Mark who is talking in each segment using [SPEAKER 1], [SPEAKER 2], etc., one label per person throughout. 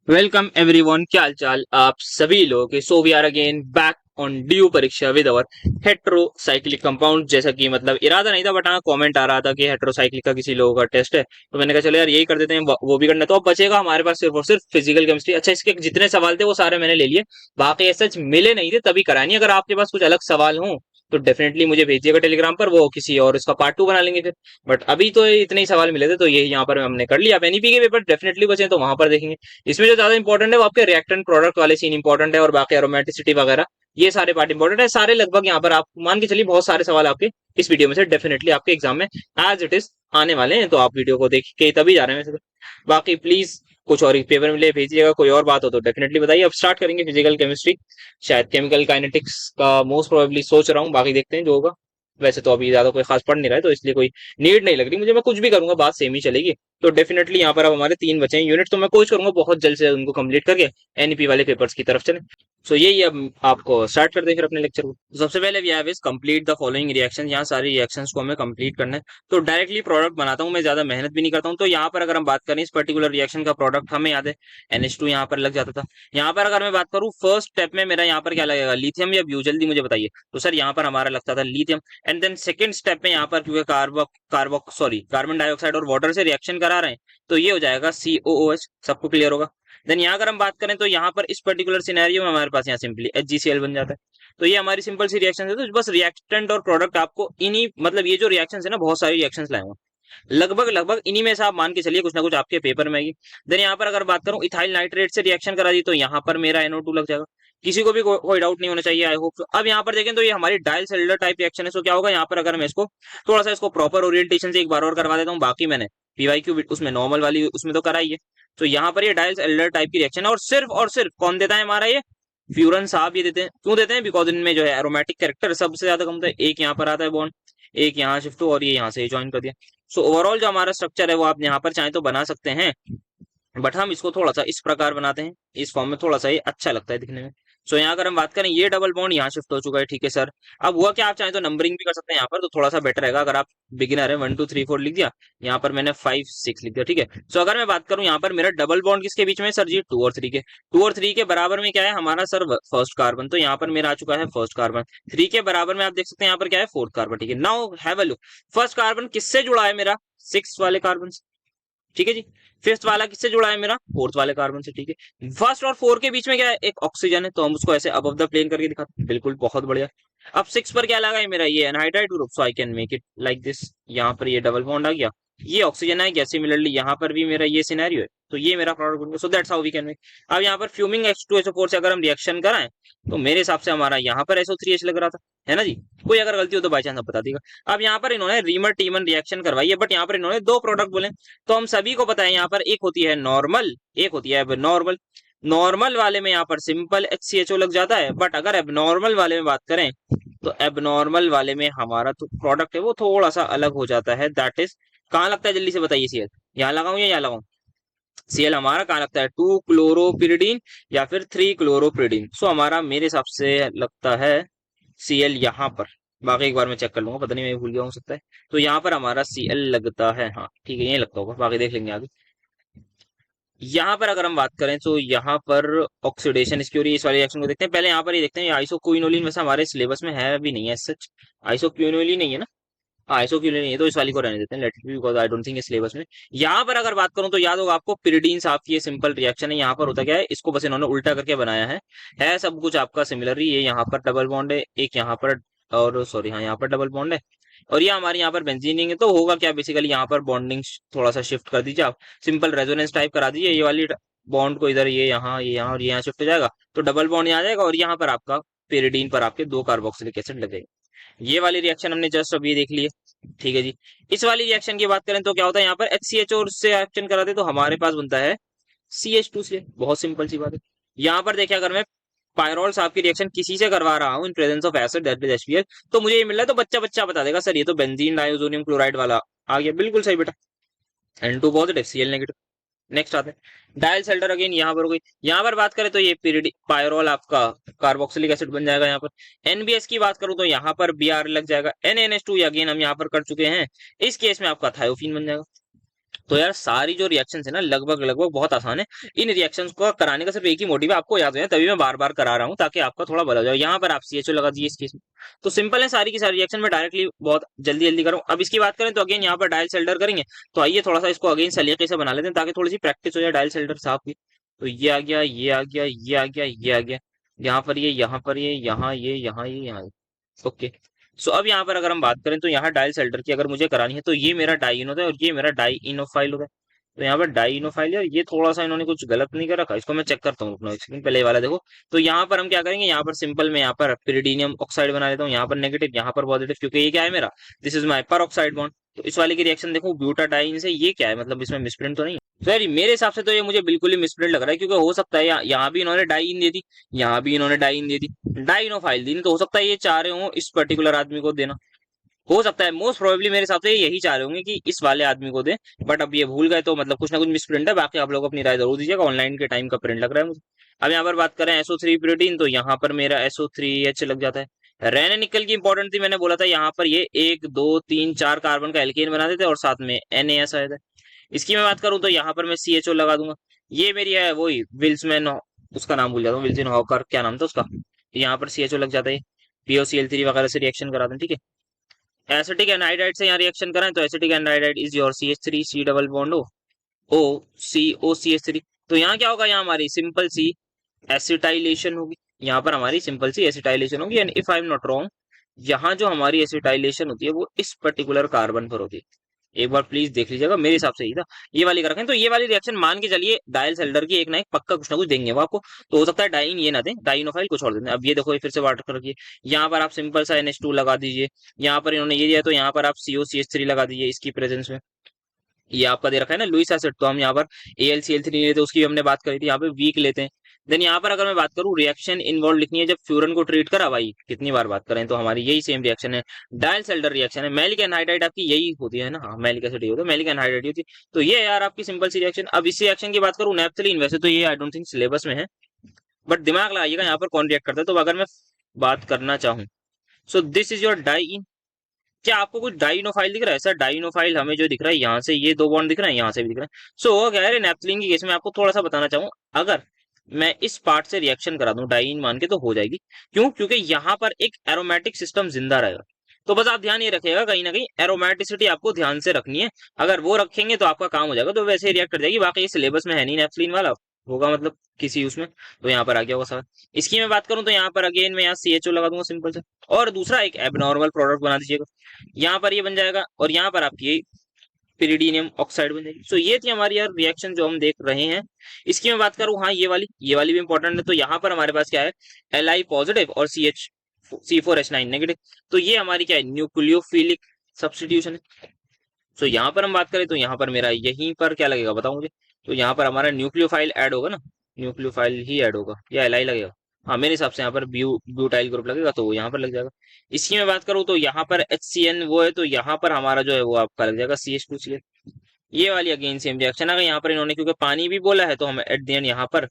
[SPEAKER 1] Welcome everyone, क्या हाल चाल आप सभी लोग के। So we are again back on due परीक्षा विद अवर हेट्रोसाइक्लिक कंपाउंड। जैसा कि मतलब इरादा नहीं था, बट हाँ कमेंट आ रहा था कि हेट्रोसाइक्लिक का किसी लोगों का टेस्ट है, तो मैंने कहा चलो यार यही कर देते हैं, वो भी करना है। तो अब बचेगा हमारे पास सिर्फ और सिर्फ फिजिकल केमिस्ट्री। अच्छा, इसके जितने सवाल थे वो सारे मैंने ले लिए, बाकी ऐसा मिले नहीं थे तभी करानी। अगर आपके पास कुछ अलग सवाल हो तो डेफिनेटली मुझे भेजिएगा टेलीग्राम पर, वो किसी और इसका पार्ट 2 बना लेंगे फिर। बट अभी तो इतने ही सवाल मिले थे तो यही यहाँ पर हमने कर लिया। अब एनईपी के पेपर डेफिनेटली बचे तो वहां पर देखेंगे। इसमें जो ज्यादा इंपॉर्टेंट है वो आपके रिएक्टेंट प्रोडक्ट वाले सीन इंपॉर्टेंट है, और बाकी एरोमेटिसिटी वगैरह ये सारे पार्ट इंपॉर्टेंट है। सारे लगभग यहाँ पर आप मान के चलिए बहुत सारे सवाल आपके इस वीडियो में से डेफिनेटली आपके एग्जाम में एज इट इज आने वाले हैं, तो आप वीडियो को देख के तभी जा रहे हैं वैसे तो। बाकी प्लीज कुछ और पेपर मिले भेजिएगा, कोई और बात हो तो डेफिनेटली बताइए। अब स्टार्ट करेंगे फिजिकल केमिस्ट्री, शायद केमिकल काइनेटिक्स का मोस्ट प्रोबेबली सोच रहा हूँ, बाकी देखते हैं जो होगा। वैसे तो अभी ज्यादा कोई खास पढ़ नहीं रहा है तो इसलिए कोई नीड नहीं लग रही मुझे, मैं कुछ भी करूंगा बात सेम ही चलेगी। तो डेफिनेटली यहाँ पर अब हमारे 3 बचे हैं यूनिट, तो मैं कोशिश करूंगा बहुत जल्द से उनको कंप्लीट करके एनईपी वाले पेपर्स की तरफ चले। सो यही अब आपको स्टार्ट कर दे फिर अपने लेक्चर को। तो सबसे पहले we have is complete the following reaction. यहाँ सारी रिएक्शंस को हमें कंप्लीट करना है। तो डायरेक्टली प्रोडक्ट बनाता हूँ, मैं ज्यादा मेहनत भी नहीं करता हूँ। तो यहाँ पर अगर हम बात करें इस पर्टिकुलर रिएक्शन का प्रोडक्ट हमें याद है NH2 यहाँ पर लग जाता था। यहाँ पर अगर मैं बात करूँ फर्स्ट स्टेप में मेरा यहाँ पर क्या लगेगा, लिथियम या ब्यू, जल्दी मुझे बताइए। तो सर यहाँ पर हमारा लगता था lithium. And then second step में यहाँ पर क्योंकि कार्बन डाइऑक्साइड और वाटर से रिएक्शन करा रहे हैं तो ये हो जाएगा COOH। सबको क्लियर होगा। देन यहाँ अगर हम बात करें तो यहाँ पर इस पर्टिकुलर सिनेरियो में हमारे पास यहाँ सिंपली HgCl बन जाता है। तो ये हमारी सिंपल सी रिएक्शन है। तो बस रिएक्टेंट और प्रोडक्ट आपको इन्हीं मतलब ये जो रिएक्शन है ना, बहुत सारी रिएक्शन लाए हुए लगभग लगभग इन्हीं में से आप मान के चलिए कुछ ना कुछ आपके पेपर में आएगी। देन यहाँ पर अगर बात करूं इथाइल नाइट्रेट से रिएक्शन करा दी तो यहाँ पर मेरा NO2 लग जाएगा। किसी को भी कोई डाउट नहीं होना चाहिए, आई होप। अब यहाँ पर देखें तो ये हमारी डायल सेलुलर टाइप रिएक्शन है। सो क्या होगा यहाँ पर, अगर मैं इसको थोड़ा सा इसको प्रॉपर ओरिएंटेशन से एक बार और करवा देता हूँ, बाकी मैंने PYQ उसमें नॉर्मल वाली उसमें तो कराई है। तो यहाँ पर ये डायल सेलुलर टाइप की रिएक्शन है, और सिर्फ कौन देता है हमारा ये फ्यूरन साहब ये देते हैं। क्यों देते हैं? बिकॉज इनमें जो है एरोमेटिक कैरेक्टर सबसे ज्यादा कम होता है। एक यहाँ पर आता है बॉन्ड, एक यहाँ शिफ्ट हो, और ये यहाँ से ज्वाइन कर दिया। सो ओवरऑल जो हमारा स्ट्रक्चर है वो आप यहाँ पर चाहे तो बना सकते हैं, बट हम इसको थोड़ा सा इस प्रकार बनाते हैं, इस फॉर्म में थोड़ा सा ये अच्छा लगता है दिखने में। सो यहाँ अगर हम बात करें ये डबल बॉन्ड यहाँ शिफ्ट हो चुका है, ठीक है सर। अब हुआ क्या, आप चाहे तो नंबरिंग भी कर सकते हैं यहाँ पर, तो थोड़ा सा बेटर रहेगा। अगर आप बिगिनर है 1 2 3 4 लिख दिया, यहाँ पर मैंने 5 6 लिख दिया, ठीक है। सो अगर मैं बात करूं यहाँ पर मेरा डबल बॉन्ड किसके बीच में सर जी, 2 और 3 के। 2 और 3 के बराबर में क्या है हमारा सर, फर्स्ट कार्बन। तो यहाँ पर मेरा आ चुका है फर्स्ट कार्बन। 3 के बराबर में आप देख सकते हैं यहाँ पर क्या है, फोर्थ कार्बन, ठीक है। Now have a look, first carbon किससे जुड़ा है मेरा, 6 वाले कार्बन, ठीक है जी। फिफ्थ वाला किससे जुड़ा है मेरा, फोर्थ वाले कार्बन से, ठीक है। फर्स्ट और 4 के बीच में क्या है, एक ऑक्सीजन है, तो हम उसको ऐसे अबव द प्लेन करके दिखाते हैं, बिल्कुल बहुत बढ़िया। अब 6 पर क्या लगा है मेरा, ये anhydride group, so I can make it like this. यहाँ पर ये डबल बॉन्ड आ गया, ये ऑक्सीजन आ गया, सिमिलरली यहाँ पर भी मेरा ये सिनेरियो है, तो ये मेरा प्रोडक्ट बन गया। So that's how we can make. अब यहाँ पर फ्यूमिंग H2SO4 से अगर हम रिएक्शन कराएं तो मेरे हिसाब से हमारा यहाँ पर SO3H लग रहा था, है ना जी। कोई अगर गलती हो तो बाई चांस आप बता देगा। अब यहाँ पर इन्होंने रीमर टीमन रिएक्शन करवाई है, बट यहाँ पर इन्होंने 2 प्रोडक्ट बोले। तो हम सभी को पता है यहाँ पर एक होती है नॉर्मल, एक होती है एबनॉर्मल। नॉर्मल वाले में यहाँ पर सिंपल HCHO लग जाता है, बट अगर एबनॉर्मल वाले में बात करें तो एबनॉर्मल वाले में हमारा तो प्रोडक्ट है वो थोड़ा सा अलग हो जाता है। दैट इज कहाँ लगता है, जल्दी से बताइए। CL यहाँ लगाऊं या यहाँ लगाऊं? CL हमारा कहाँ लगता है, 2 क्लोरोपिरिडीन या फिर 3 क्लोरोपिरिडीन। सो हमारा मेरे हिसाब से लगता है CL यहाँ पर। बाकी एक बार मैं चेक कर लूंगा, पता नहीं मैं भूल गया हो सकता है। तो यहाँ पर हमारा CL लगता है, हाँ ठीक है, यही लगता होगा, बाकी देख लेंगे आगे। यहाँ पर अगर हम बात करें तो यहाँ पर ऑक्सीडेशन इसकी हो रही है, इस वाले रिएक्शन को देखते हैं। पहले यहाँ पर ये देखते हैं आइसोक्विनोलिन, वैसे हमारे सिलेबस में है भी नहीं है सच। आइसोक्विनोलिन नहीं है ना, हाँ आइसोक्विनोलिन नहीं है, तो इस वाली को रहने देते हैं, let it be, because I don't think syllabus में। यहाँ पर अगर बात करूं तो याद होगा आपको पिरिडीन साहब की ये सिंपल रिएक्शन है। यहाँ पर होता क्या है, इसको बस इन्होंने उल्टा करके बनाया है सब कुछ आपका सिमिलर ही। ये यहाँ पर डबल बॉन्ड है, एक यहाँ पर, और सॉरी हाँ यहाँ पर डबल बॉन्ड है, और ये हमारे यहाँ पर बेंजीनिंग है। तो होगा क्या बेसिकली, यहाँ पर बॉन्डिंग थोड़ा सा शिफ्ट कर दीजिए आप, सिंपल रेजोनेंस टाइप करा दीजिए। ये वाली बॉन्ड को इधर, ये यहाँ और ये यहाँ शिफ्ट हो जाएगा, तो डबल बॉन्ड यहाँ आ जाएगा, और यहाँ पर आपका पेरिडीन पर आपके 2 कार्बोक्सिलिक एसिड लगेगा। ये वाली रिएक्शन हमने जस्ट अभी देख ली है, ठीक है जी। इस वाली रिएक्शन की बात करें तो क्या होता है, यहाँ पर HCHO से रिएक्शन कराते तो हमारे पास बनता है CH2 से, बहुत सिंपल सी बात है। यहाँ पर देखिए अगर मैं पायरोल साहब की रिएक्शन किसी से करवा रहा हूँ इन presence of acid that is HBl, तो मुझे ये मिल रहा है, तो बच्चा बच्चा बता देगा सर ये तो बेंजीन डाइओसोनियम क्लोराइड वाला आ गया, बिल्कुल सही बेटा। N2 positive Cl negative. Next आते हैं डायल सेल्टर, अगेन यहाँ पर हो गई। यहाँ पर बात करें तो ये पीरियड पायरोल आपका कार्बोक्सिलिक एसिड बन जाएगा। यहाँ पर NBS की बात करूं तो यहाँ पर Br लग जाएगा। NaNH2 अगेन हम यहाँ पर कर चुके हैं, इस केस में आपका थायोफीन बन जाएगा, तो यार सारी जो रिएक्शन है ना लगभग लगभग बहुत आसान है। इन रिएक्शंस को कराने का सिर्फ एक ही मोटिव है, आपको याद हो जाए, तभी मैं बार बार करा रहा हूँ ताकि आपका थोड़ा भला हो जाए। यहाँ पर आप CHO लगा दीजिए इस केस में। तो सिंपल है, सारी की सारी रिएक्शन में डायरेक्टली बहुत जल्दी जल्दी करूँ। अब इसकी बात करें तो अगेन यहाँ पर डायल सेल्डर करेंगे। तो आइए थोड़ा सा इसको अगेन सलीके से बना लेते हैं ताकि थोड़ी सी प्रैक्टिस हो जाए डायल सेल्डर साहब की। तो ये आ गया, ये आ गया, ये आ गया, ये आ गया। यहाँ पर ये, यहाँ पर ये, यहाँ ये, यहाँ ये, यहाँ ये। ओके। सो अब यहाँ पर अगर हम बात करें तो यहाँ डायल सेल्डर की अगर मुझे करानी है तो ये मेरा डाई इन होता है और ये मेरा डाई इनोफाइल होता है। तो यहाँ पर डाई इनोफाइल है, ये थोड़ा सा इन्होंने कुछ गलत नहीं कर रखा, इसको मैं चेक करता हूँ अपना एक सेकंड, पहले ये वाला देखो। तो यहाँ पर हम क्या करेंगे, यहाँ पर सिंपल में यहाँ पर पिरिडीनियम ऑक्साइड बना देता हूँ, यहाँ पर नेगेटिव, यहाँ पर पॉजिटिव, क्योंकि ये क्या है मेरा, दिस इज माई पर ऑक्साइड बॉन्ड। तो इस वाले की रिएक्शन देखो ब्यूटाडाइन से, ये क्या है, मतलब इसमें मिसप्रिंट तो नहीं है? तो यार मेरे हिसाब से तो ये मुझे बिल्कुल ही मिसप्रिंट लग रहा है, क्योंकि हो सकता है यहाँ भी इन्होंने डाई इन दे दी, यहाँ भी इन्होंने डाई इन दे दी, डाइनोफाइल दी नहीं, तो हो सकता है ये चाह रहे हो इस पर्टिकुलर आदमी को देना। हो सकता है, मोस्ट प्रोबेबली मेरे हिसाब से ये यही चाह रहे होंगे कि इस वाले आदमी को दे। बट अब ये भूल गए तो मतलब कुछ ना कुछ मिसप्रिंट है। बाकी आप लोग अपनी राय जरूर दीजिएगा, ऑनलाइन के टाइम का प्रिंट लग रहा है मुझे। अब यहाँ पर बात करें SO3 प्रोटीन, तो यहाँ पर मेरा SO3H लग जाता है। रेन एंड निकल की इंपॉर्टेंट थी, मैंने बोला था यहाँ पर ये 1 2 3 4 कार्बन का एल्केन बना देते और साथ में NaS आया था। इसकी मैं बात करूं तो यहाँ पर मैं CHO लगा दूंगा। ये मेरी है वही विल्समैन, उसका नाम भूल जाता हूँ, विल्सन हॉकर क्या नाम था उसका। यहाँ पर CHO लग जाता है, POCl3 वगैरह से रिएक्शन करा दें, ठीक है। एसिटिक एनहाइड्राइड से यहाँ रिएक्शन कराएं तो acetic anhydride is your CH3, C double bond O COCH3। तो यहाँ क्या होगा, यहाँ हमारी सिंपल सी एसिटाइलेशन होगी, यहाँ पर हमारी सिंपल सी एसिटाइलेशन होगी। And if I am not wrong, यहाँ जो हमारी एसिटाइलेशन होती है वो इस पर्टिकुलर कार्बन पर होती है। एक बार प्लीज देख लीजिएगा, मेरे हिसाब से ही था, ये वाली कर रखें। तो ये वाली रिएक्शन मान के चलिए डायल सेल्डर की एक ना एक पक्का कुछ ना कुछ देंगे वो आपको। तो हो सकता है डाइन ये ना दें, डाइनोफाइल कुछ और दें। अब ये देखो, ये फिर से वाटर कर रखिए, यहाँ पर आप सिंपल सा NH2 लगा दीजिए। यहाँ पर इन्होंने ये दिया तो यहाँ पर आप COCH3 लगा दीजिए इसकी प्रेजेंस में। ये आपका दे रखा है ना लुइस एसिड, तो हम यहाँ पर AlCl3 नहीं लेते, उसकी भी हमने बात करी थी, यहाँ पे वीक लेते हैं। देन यहाँ पर अगर मैं बात करूँ रिएक्शन इन्वॉल्व लिखनी है जब फ्यूरन को ट्रीट करा, भाई कितनी बार बात करें, तो हमारी यही सेम रिएक्शन है, डायल सेल्डर रिएक्शन है। मैलिक एनहाइड्राइड आपकी यही होती है ना, हाँ मैलिक एसिड ही होता है, मैलिक एनहाइड्राइड होती है। तो ये यार आपकी सिंपल सी रिएक्शन। अब इस रिएक्शन की बात करूँ नेप्थलीन, वैसे तो ये आई डोंट थिंक सिलेबस में है, बट दिमाग लगाइएगा यहाँ पर कौन रिएक्ट करता है। तो अगर मैं बात करना चाहूँ, so this is your dye. क्या आपको कुछ डाइनोफाइल दिख रहा है? सर डाइनोफाइल हमें जो दिख रहा है यहाँ से, ये 2 बॉन्ड दिख रहे हैं, यहाँ से भी दिख रहा है। सो क्या है नेप्थलीन की केस में आपको थोड़ा सा बताना चाहूँ, अगर मैं इस पार्ट से रिएक्शन करा दूं डाइन मान के तो हो जाएगी। क्यों? क्योंकि यहाँ पर एक एरोमेटिक सिस्टम जिंदा रहेगा। तो बस आप ध्यान ये रखिएगा, कहीं ना कहीं एरोमेटिसिटी आपको ध्यान से रखनी है। अगर वो रखेंगे तो आपका काम हो जाएगा, तो वैसे ही रिएक्ट कर जाएगी। बाकी ये सिलेबस में है नहीं नेप्थलीन वाला, होगा मतलब किसी उसमें, तो यहाँ पर आ गया होगा सवाल। इसकी मैं बात करूं तो यहाँ पर अगेन मैं यहाँ CHO लगा दूंगा सिंपल से, और दूसरा एक एबनॉर्मल प्रोडक्ट बना दीजिएगा, यहाँ पर ये बन जाएगा, और यहाँ पर आपकी पिरिडीनियम ऑक्साइड बन जाएगी। सो ये थी हमारी यार रिएक्शन जो हम देख रहे हैं। इसकी मैं बात करूं, हाँ ये वाली भी इंपॉर्टेंट है। तो यहाँ पर हमारे पास क्या है, Li पॉजिटिव और C4H9 नेगेटिव। तो ये हमारी क्या है, न्यूक्लियोफिलिक सब्स्टिट्यूशन है। सो यहाँ पर हम बात करें तो यहाँ पर मेरा यहीं पर क्या लगेगा बताओ मुझे। तो यहाँ पर हमारा न्यूक्लियोफाइल ऐड होगा ना, न्यूक्लियोफाइल ही ऐड होगा या Li लगेगा। हाँ मेरे हिसाब से यहाँ पर ब्यूटाइल ग्रुप लगेगा, तो वो यहाँ पर लग जाएगा। इसकी मैं बात करूँ तो यहाँ पर HCN वो है, तो यहाँ पर हमारा जो है वो आपका लग जाएगा CH2Cl। ये वाली अगेन सेम रिएक्शन। अगर यहाँ पर इन्होंने क्योंकि पानी भी बोला है, तो हम एट द एंड यहाँ पर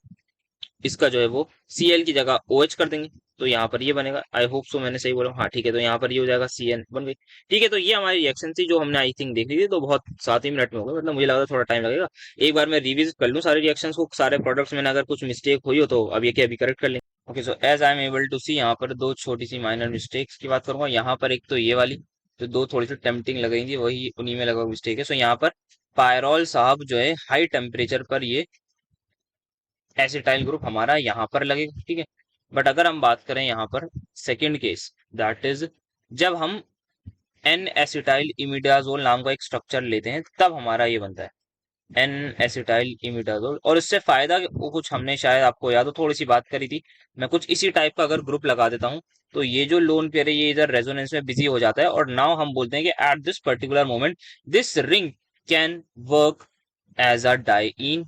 [SPEAKER 1] इसका जो है वो Cl की जगह OH कर देंगे। तो यहाँ पर ये बनेगा, आई होप सो मैंने सही बोला, हाँ ठीक है। तो यहाँ पर ये हो जाएगा CN बन गई। ठीक है, तो ये हमारी रिएक्शन थी जो हमने आई थिंक देख ली थी, तो बहुत 7 ही मिनट में हो गया, मतलब मुझे लगा था थोड़ा टाइम लगेगा। एक बार मैं रिविजिट कर लूँ सारे रिएक्शंस को, सारे प्रोडक्ट्स में अगर कुछ मिस्टेक हुई हो तो अभी के अभी करेक्ट कर लेंगे। Okay, so as I am able to see, यहाँ पर दो छोटी सी माइनर मिस्टेक्स की बात करूंगा। यहाँ पर एक तो ये वाली, जो दो थोड़ी सी टेम्पटिंग लगेंगी, वही उन्हीं में लगभग मिस्टेक है। सो यहाँ पर पायरोल साहब जो है हाई टेम्परेचर पर ये एसिटाइल ग्रुप हमारा यहाँ पर लगेगा, ठीक है। बट अगर हम बात करें यहाँ पर सेकंड केस, दैट इज जब हम एन एसिटाइल इमिडाजोल नाम का एक स्ट्रक्चर लेते हैं, तब हमारा ये बनता है एन एसिटाइल इमिडाजोल। और इससे फायदा वो कुछ हमने शायद आपको याद हो, थोड़ी सी बात करी थी, मैं कुछ इसी टाइप का अगर ग्रुप लगा देता हूँ, तो ये जो लोन पेयर है ये इधर रेजोनेंस में बिजी हो जाता है, और नाउ हम बोलते हैं कि at this particular moment this ring can work as a diene,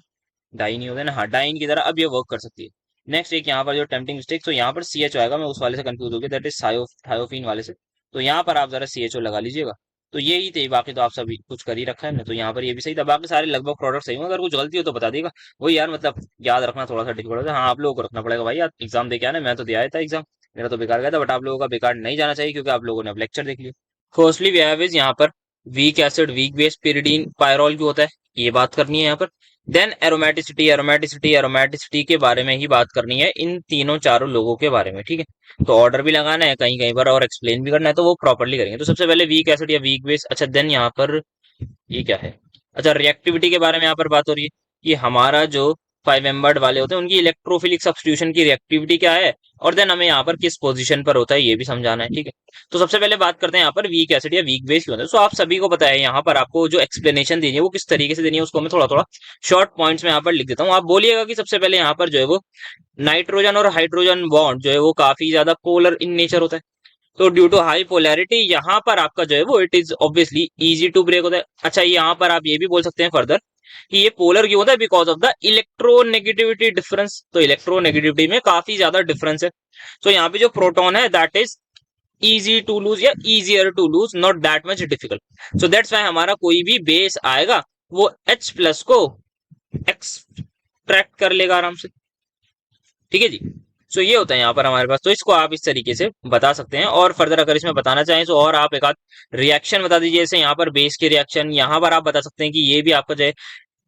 [SPEAKER 1] diene ही होता है ना, हाँ डाइन की तरह अब ये वर्क कर सकती है। नेक्स्ट एक यहाँ पर जो टेम्पटिंग मिस्टेक, तो यहाँ पर CHO आएगा, मैं उस वाले से कंफ्यूज हो गया, दैट इज थायोफिन वाले से। तो यहाँ पर आप जरा CHO लगा लीजिएगा। तो यही थे, बाकी तो आप सभी कुछ कर ही रखा है ना, तो यहाँ पर ये भी सही था, बाकी सारे लगभग प्रोडक्ट सही होंगे। अगर कुछ गलती हो तो बता देगा, वही यार मतलब याद रखना थोड़ा सा डिफिकल्ट होता है। हाँ आप लोगों को रखना पड़ेगा भाई, यार एग्जाम दे के आना, मैं तो दे आया था एग्जाम, मेरा तो बेकार गया था, बट आप लोगों का बेकार नहीं जाना चाहिए क्योंकि आप लोगों ने अब लेक्चर देख लिया। फर्स्टली वी हैव इज यहाँ पर weak acid weak base pyridine pyrrole क्यों होता है, ये बात करनी है यहाँ पर। देन एरोमेटिसिटी, एरोमेटिसिटी, एरोमेटिसिटी के बारे में ही बात करनी है, इन तीनों चारों लोगों के बारे में, ठीक है। तो ऑर्डर भी लगाना है कहीं कहीं पर और एक्सप्लेन भी करना है, तो वो प्रॉपरली करेंगे। तो सबसे पहले वीक एसिड या वीक बेस। अच्छा देन यहाँ पर ये क्या है? अच्छा रिएक्टिविटी के बारे में यहाँ पर बात हो रही है कि हमारा जो 5 मेंबर्ड वाले होते हैं उनकी इलेक्ट्रोफिलिक सब्स्टिट्यूशन की रिएक्टिविटी क्या है, और देन हमें यहाँ पर किस पोजीशन पर होता है ये भी समझाना है, ठीक है। तो सबसे पहले बात करते हैं यहाँ पर वीक एसिड या वीक बेस क्यों होता है। सो आप सभी को पता है, यहाँ पर आपको जो एक्सप्लेनेशन देनी है वो किस तरीके से देनी है उसको मैं थोड़ा थोड़ा शॉर्ट पॉइंट्स में यहाँ पर लिख देता हूँ। आप बोलिएगा कि सबसे पहले यहाँ पर जो है वो नाइट्रोजन और हाइड्रोजन बॉन्ड जो है वो काफी ज्यादा पोलर इन नेचर होता है। तो ड्यू टू हाई पोलैरिटी यहाँ पर आपका जो है वो it is obviously easy to break होता है। अच्छा यहाँ पर आप ये भी बोल सकते हैं फर्दर कि ये पोलर क्यों होता है, because of the electronegativity difference. तो इलेक्ट्रोनेगेटिविटी में काफी ज्यादा डिफरेंस है। तो यहाँ पे जो प्रोटॉन है that is easy to lose या easier to lose, not that much difficult. So that's why हमारा कोई भी बेस आएगा वो H प्लस को एक्सट्रैक्ट कर लेगा आराम से, ठीक है जी। सो ये होता है यहाँ पर हमारे पास। तो इसको आप इस तरीके से बता सकते हैं, और फर्दर अगर इसमें बताना चाहें तो और आप एक आध रिएक्शन बता दीजिए, जैसे यहाँ पर बेस के रिएक्शन यहाँ पर आप बता सकते हैं कि ये भी आपका जो है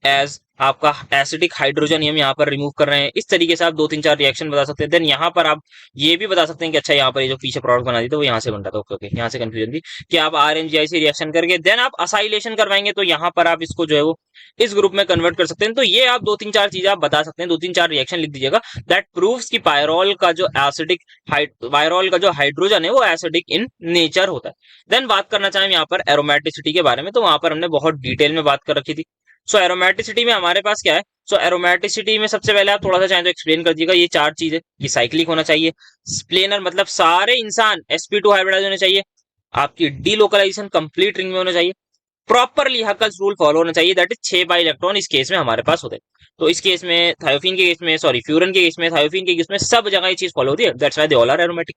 [SPEAKER 1] एज आपका एसिडिक हाइड्रोजन हम यहाँ पर रिमूव कर रहे हैं। इस तरीके से आप 2 3 4 रिएक्शन बता सकते हैं। देन यहाँ पर आप ये भी बता सकते हैं कि अच्छा यहाँ पर ये जो पीछे प्रोडक्ट बना दी तो वो यहाँ से बन रहा था, ओके ओके, यहाँ से कंफ्यूजन थी कि आप RMGI से रिएक्शन करके देन आप असाइलेशन करवाएंगे, तो यहाँ पर आप इसको जो है वो इस ग्रुप में कन्वर्ट कर सकते हैं। तो ये आप 2 3 4 चीजें आप बता सकते हैं, 2 3 4 रिएक्शन लिख दीजिएगा दैट प्रूव्स कि पायरोल का जो एसिडिक पायरोल का जो हाइड्रोजन है वो एसिडिक इन नेचर होता है। देन बात करना चाहें यहाँ पर एरोमेटिसिटी के बारे में, तो वहां पर हमने बहुत डिटेल में बात कर रखी थी। सो एरोमेटिसिटी में हमारे पास क्या है? सो एरोमेटिसिटी में सबसे पहले आप थोड़ा सा चाहें तो एक्सप्लेन कर दीजिएगा। ये 4 चीजें कि साइक्लिक होना चाहिए, स्प्लेनर मतलब सारे इंसान sp2 हाइब्रिडाइज होने चाहिए, आपकी डीलोकलाइजेशन कंप्लीट रिंग में होना चाहिए, प्रॉपरली हकल्स रूल फॉलो होना चाहिए, दैट इज 6 बाई इलेक्ट्रॉन इस केस में हमारे पास होते हैं। तो इस केस में थायोफिन के केस में, सॉरी फ्यूरन के केस में, थायोफिन के केस में सब जगह ये चीज फॉलो होती है, that's why they all are aromatic.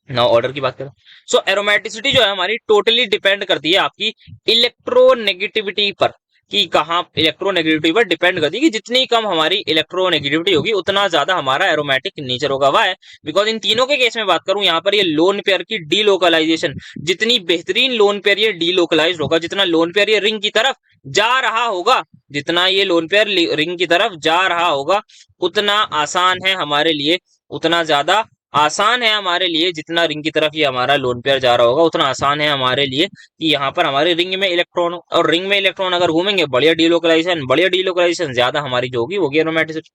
[SPEAKER 1] Now order की बात करें, सो एरोमेटिसिटी जो है हमारी टोटली डिपेंड करती है आपकी इलेक्ट्रोनेगेटिविटी पर, कि कहाँ इलेक्ट्रोनेगेटिविटी पर डिपेंड करती है कि जितनी कम हमारी इलेक्ट्रोनेगेटिविटी होगी उतना ज्यादा हमारा एरोमेटिक नेचर होगा। वाई? बिकॉज इन तीनों के केस में बात करूं यहाँ पर ये लोन पेयर की डीलोकलाइजेशन, जितनी बेहतरीन लोन पेयर ये डीलोकलाइज होगा, जितना लोन पेयर ये रिंग की तरफ जा रहा होगा, जितना ये लोन पेयर रिंग की तरफ जा रहा होगा उतना आसान है हमारे लिए, उतना ज्यादा आसान है हमारे लिए, जितना रिंग की तरफ ये हमारा लोन पेयर जा रहा होगा उतना आसान है हमारे लिए कि यहाँ पर हमारे रिंग में इलेक्ट्रॉन हो। और रिंग में इलेक्ट्रॉन अगर घूमेंगे बढ़िया डीलोकलाइजेशन ज्यादा हमारी जो होगी वो एरोमेटिसिटी।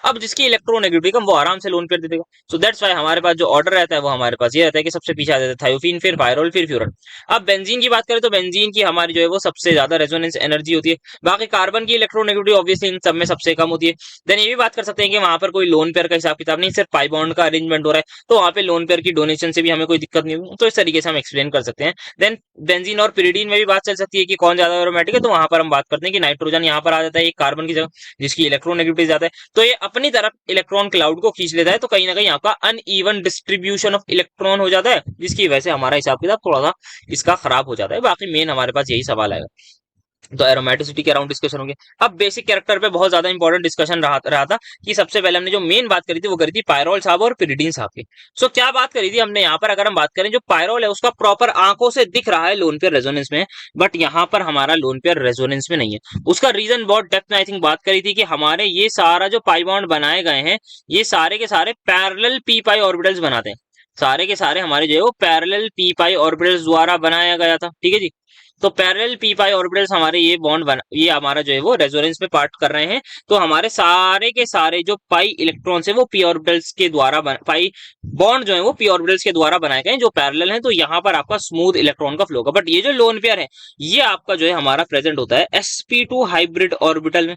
[SPEAKER 1] अब जिसकी इलेक्ट्रोनेगेटिविटी कम वो आराम से लोन पेयर दे देगा। सो दैट्स व्हाई हमारे पास जो ऑर्डर रहता है वो हमारे पास ये रहता है कि सबसे पीछे आ जाता है थायोफिन, फिर पायरोल, फिर फ्यूरन। अब बेंजीन की बात करें तो बेंजीन की हमारी जो है वो सबसे ज्यादा रेजोनेंस एनर्जी होती है। बाकी कार्बन की इलेक्ट्रोनेगेटिविटी ऑब्वियसली इन सब में सबसे कम होती है। देन ये भी बात कर सकते हैं कि वहां पर कोई लोन पेयर का हिसाब किताब नहीं, सिर्फ पाई बॉन्ड का अरेंजमेंट हो रहा है, तो वहां पे लोन पेयर की डोनेशन से भी हमें कोई दिक्कत नहीं होगी। तो इस तरीके से हम एक्सप्लेन कर सकते हैं। देन बेंजीन और पिरिडीन में भी बात चल सकती है कि कौन ज्यादा एरोमेटिक है, तो वहां पर हम बात करते हैं कि नाइट्रोजन यहाँ पर आ जाता है एक कार्बन की जगह, जिसकी इलेक्ट्रोनेगेटिविटी ज्यादा है, तो ये अपनी तरफ इलेक्ट्रॉन क्लाउड को खींच लेता है। तो कहीं ना कहीं आपका अनइवन डिस्ट्रीब्यूशन ऑफ इलेक्ट्रॉन हो जाता है, जिसकी वजह से हमारा हिसाब किताब थोड़ा सा इसका खराब हो जाता है। बाकी मेन हमारे पास यही सवाल आएगा। तो एरोमेटिसिटी के अराउंड डिस्कशन होंगे। अब बेसिक कैरेक्टर पे बहुत ज्यादा इंपॉर्टेंट डिस्कशन रहा था कि सबसे पहले हमने जो मेन बात करी थी वो करी थी पायरोल साहब और पिरिडीन साहब की। सो क्या बात करी थी हमने यहाँ पर? अगर हम बात करें जो पायरोल है उसका प्रॉपर आंखों से दिख रहा है लोन पेयर रेजोनेंस में, बट यहाँ पर हमारा लोन पेयर रेजोनेंस में नहीं है। उसका रीजन बहुत डेप्थ में आई थिंक बात करी थी कि हमारे ये सारा जो पाई बॉन्ड बनाए गए हैं ये सारे के सारे पैरेलल पी पाई ऑर्बिटल्स बनाते हैं, सारे के सारे हमारे जो है वो पैरेलल पी पाई ऑर्बिटल्स द्वारा बनाया गया था, ठीक है जी। तो पैरेलल पी पाई ऑर्बिटल्स हमारे ये बॉन्ड बना, ये हमारा जो है वो रेजोनेंस में पार्ट कर रहे हैं। तो हमारे सारे के सारे जो पाई इलेक्ट्रॉन्स है वो पी ऑर्बिटल्स के द्वारा पाई बॉन्ड जो है वो पी ऑर्बिटल्स के द्वारा बनाए गए हैं जो पैरेलल हैं। तो यहाँ पर आपका स्मूथ इलेक्ट्रॉन का फ्लो होगा। बट ये जो लोन पेयर है ये आपका जो है हमारा प्रेजेंट होता है sp2 हाइब्रिड ऑर्बिटल में।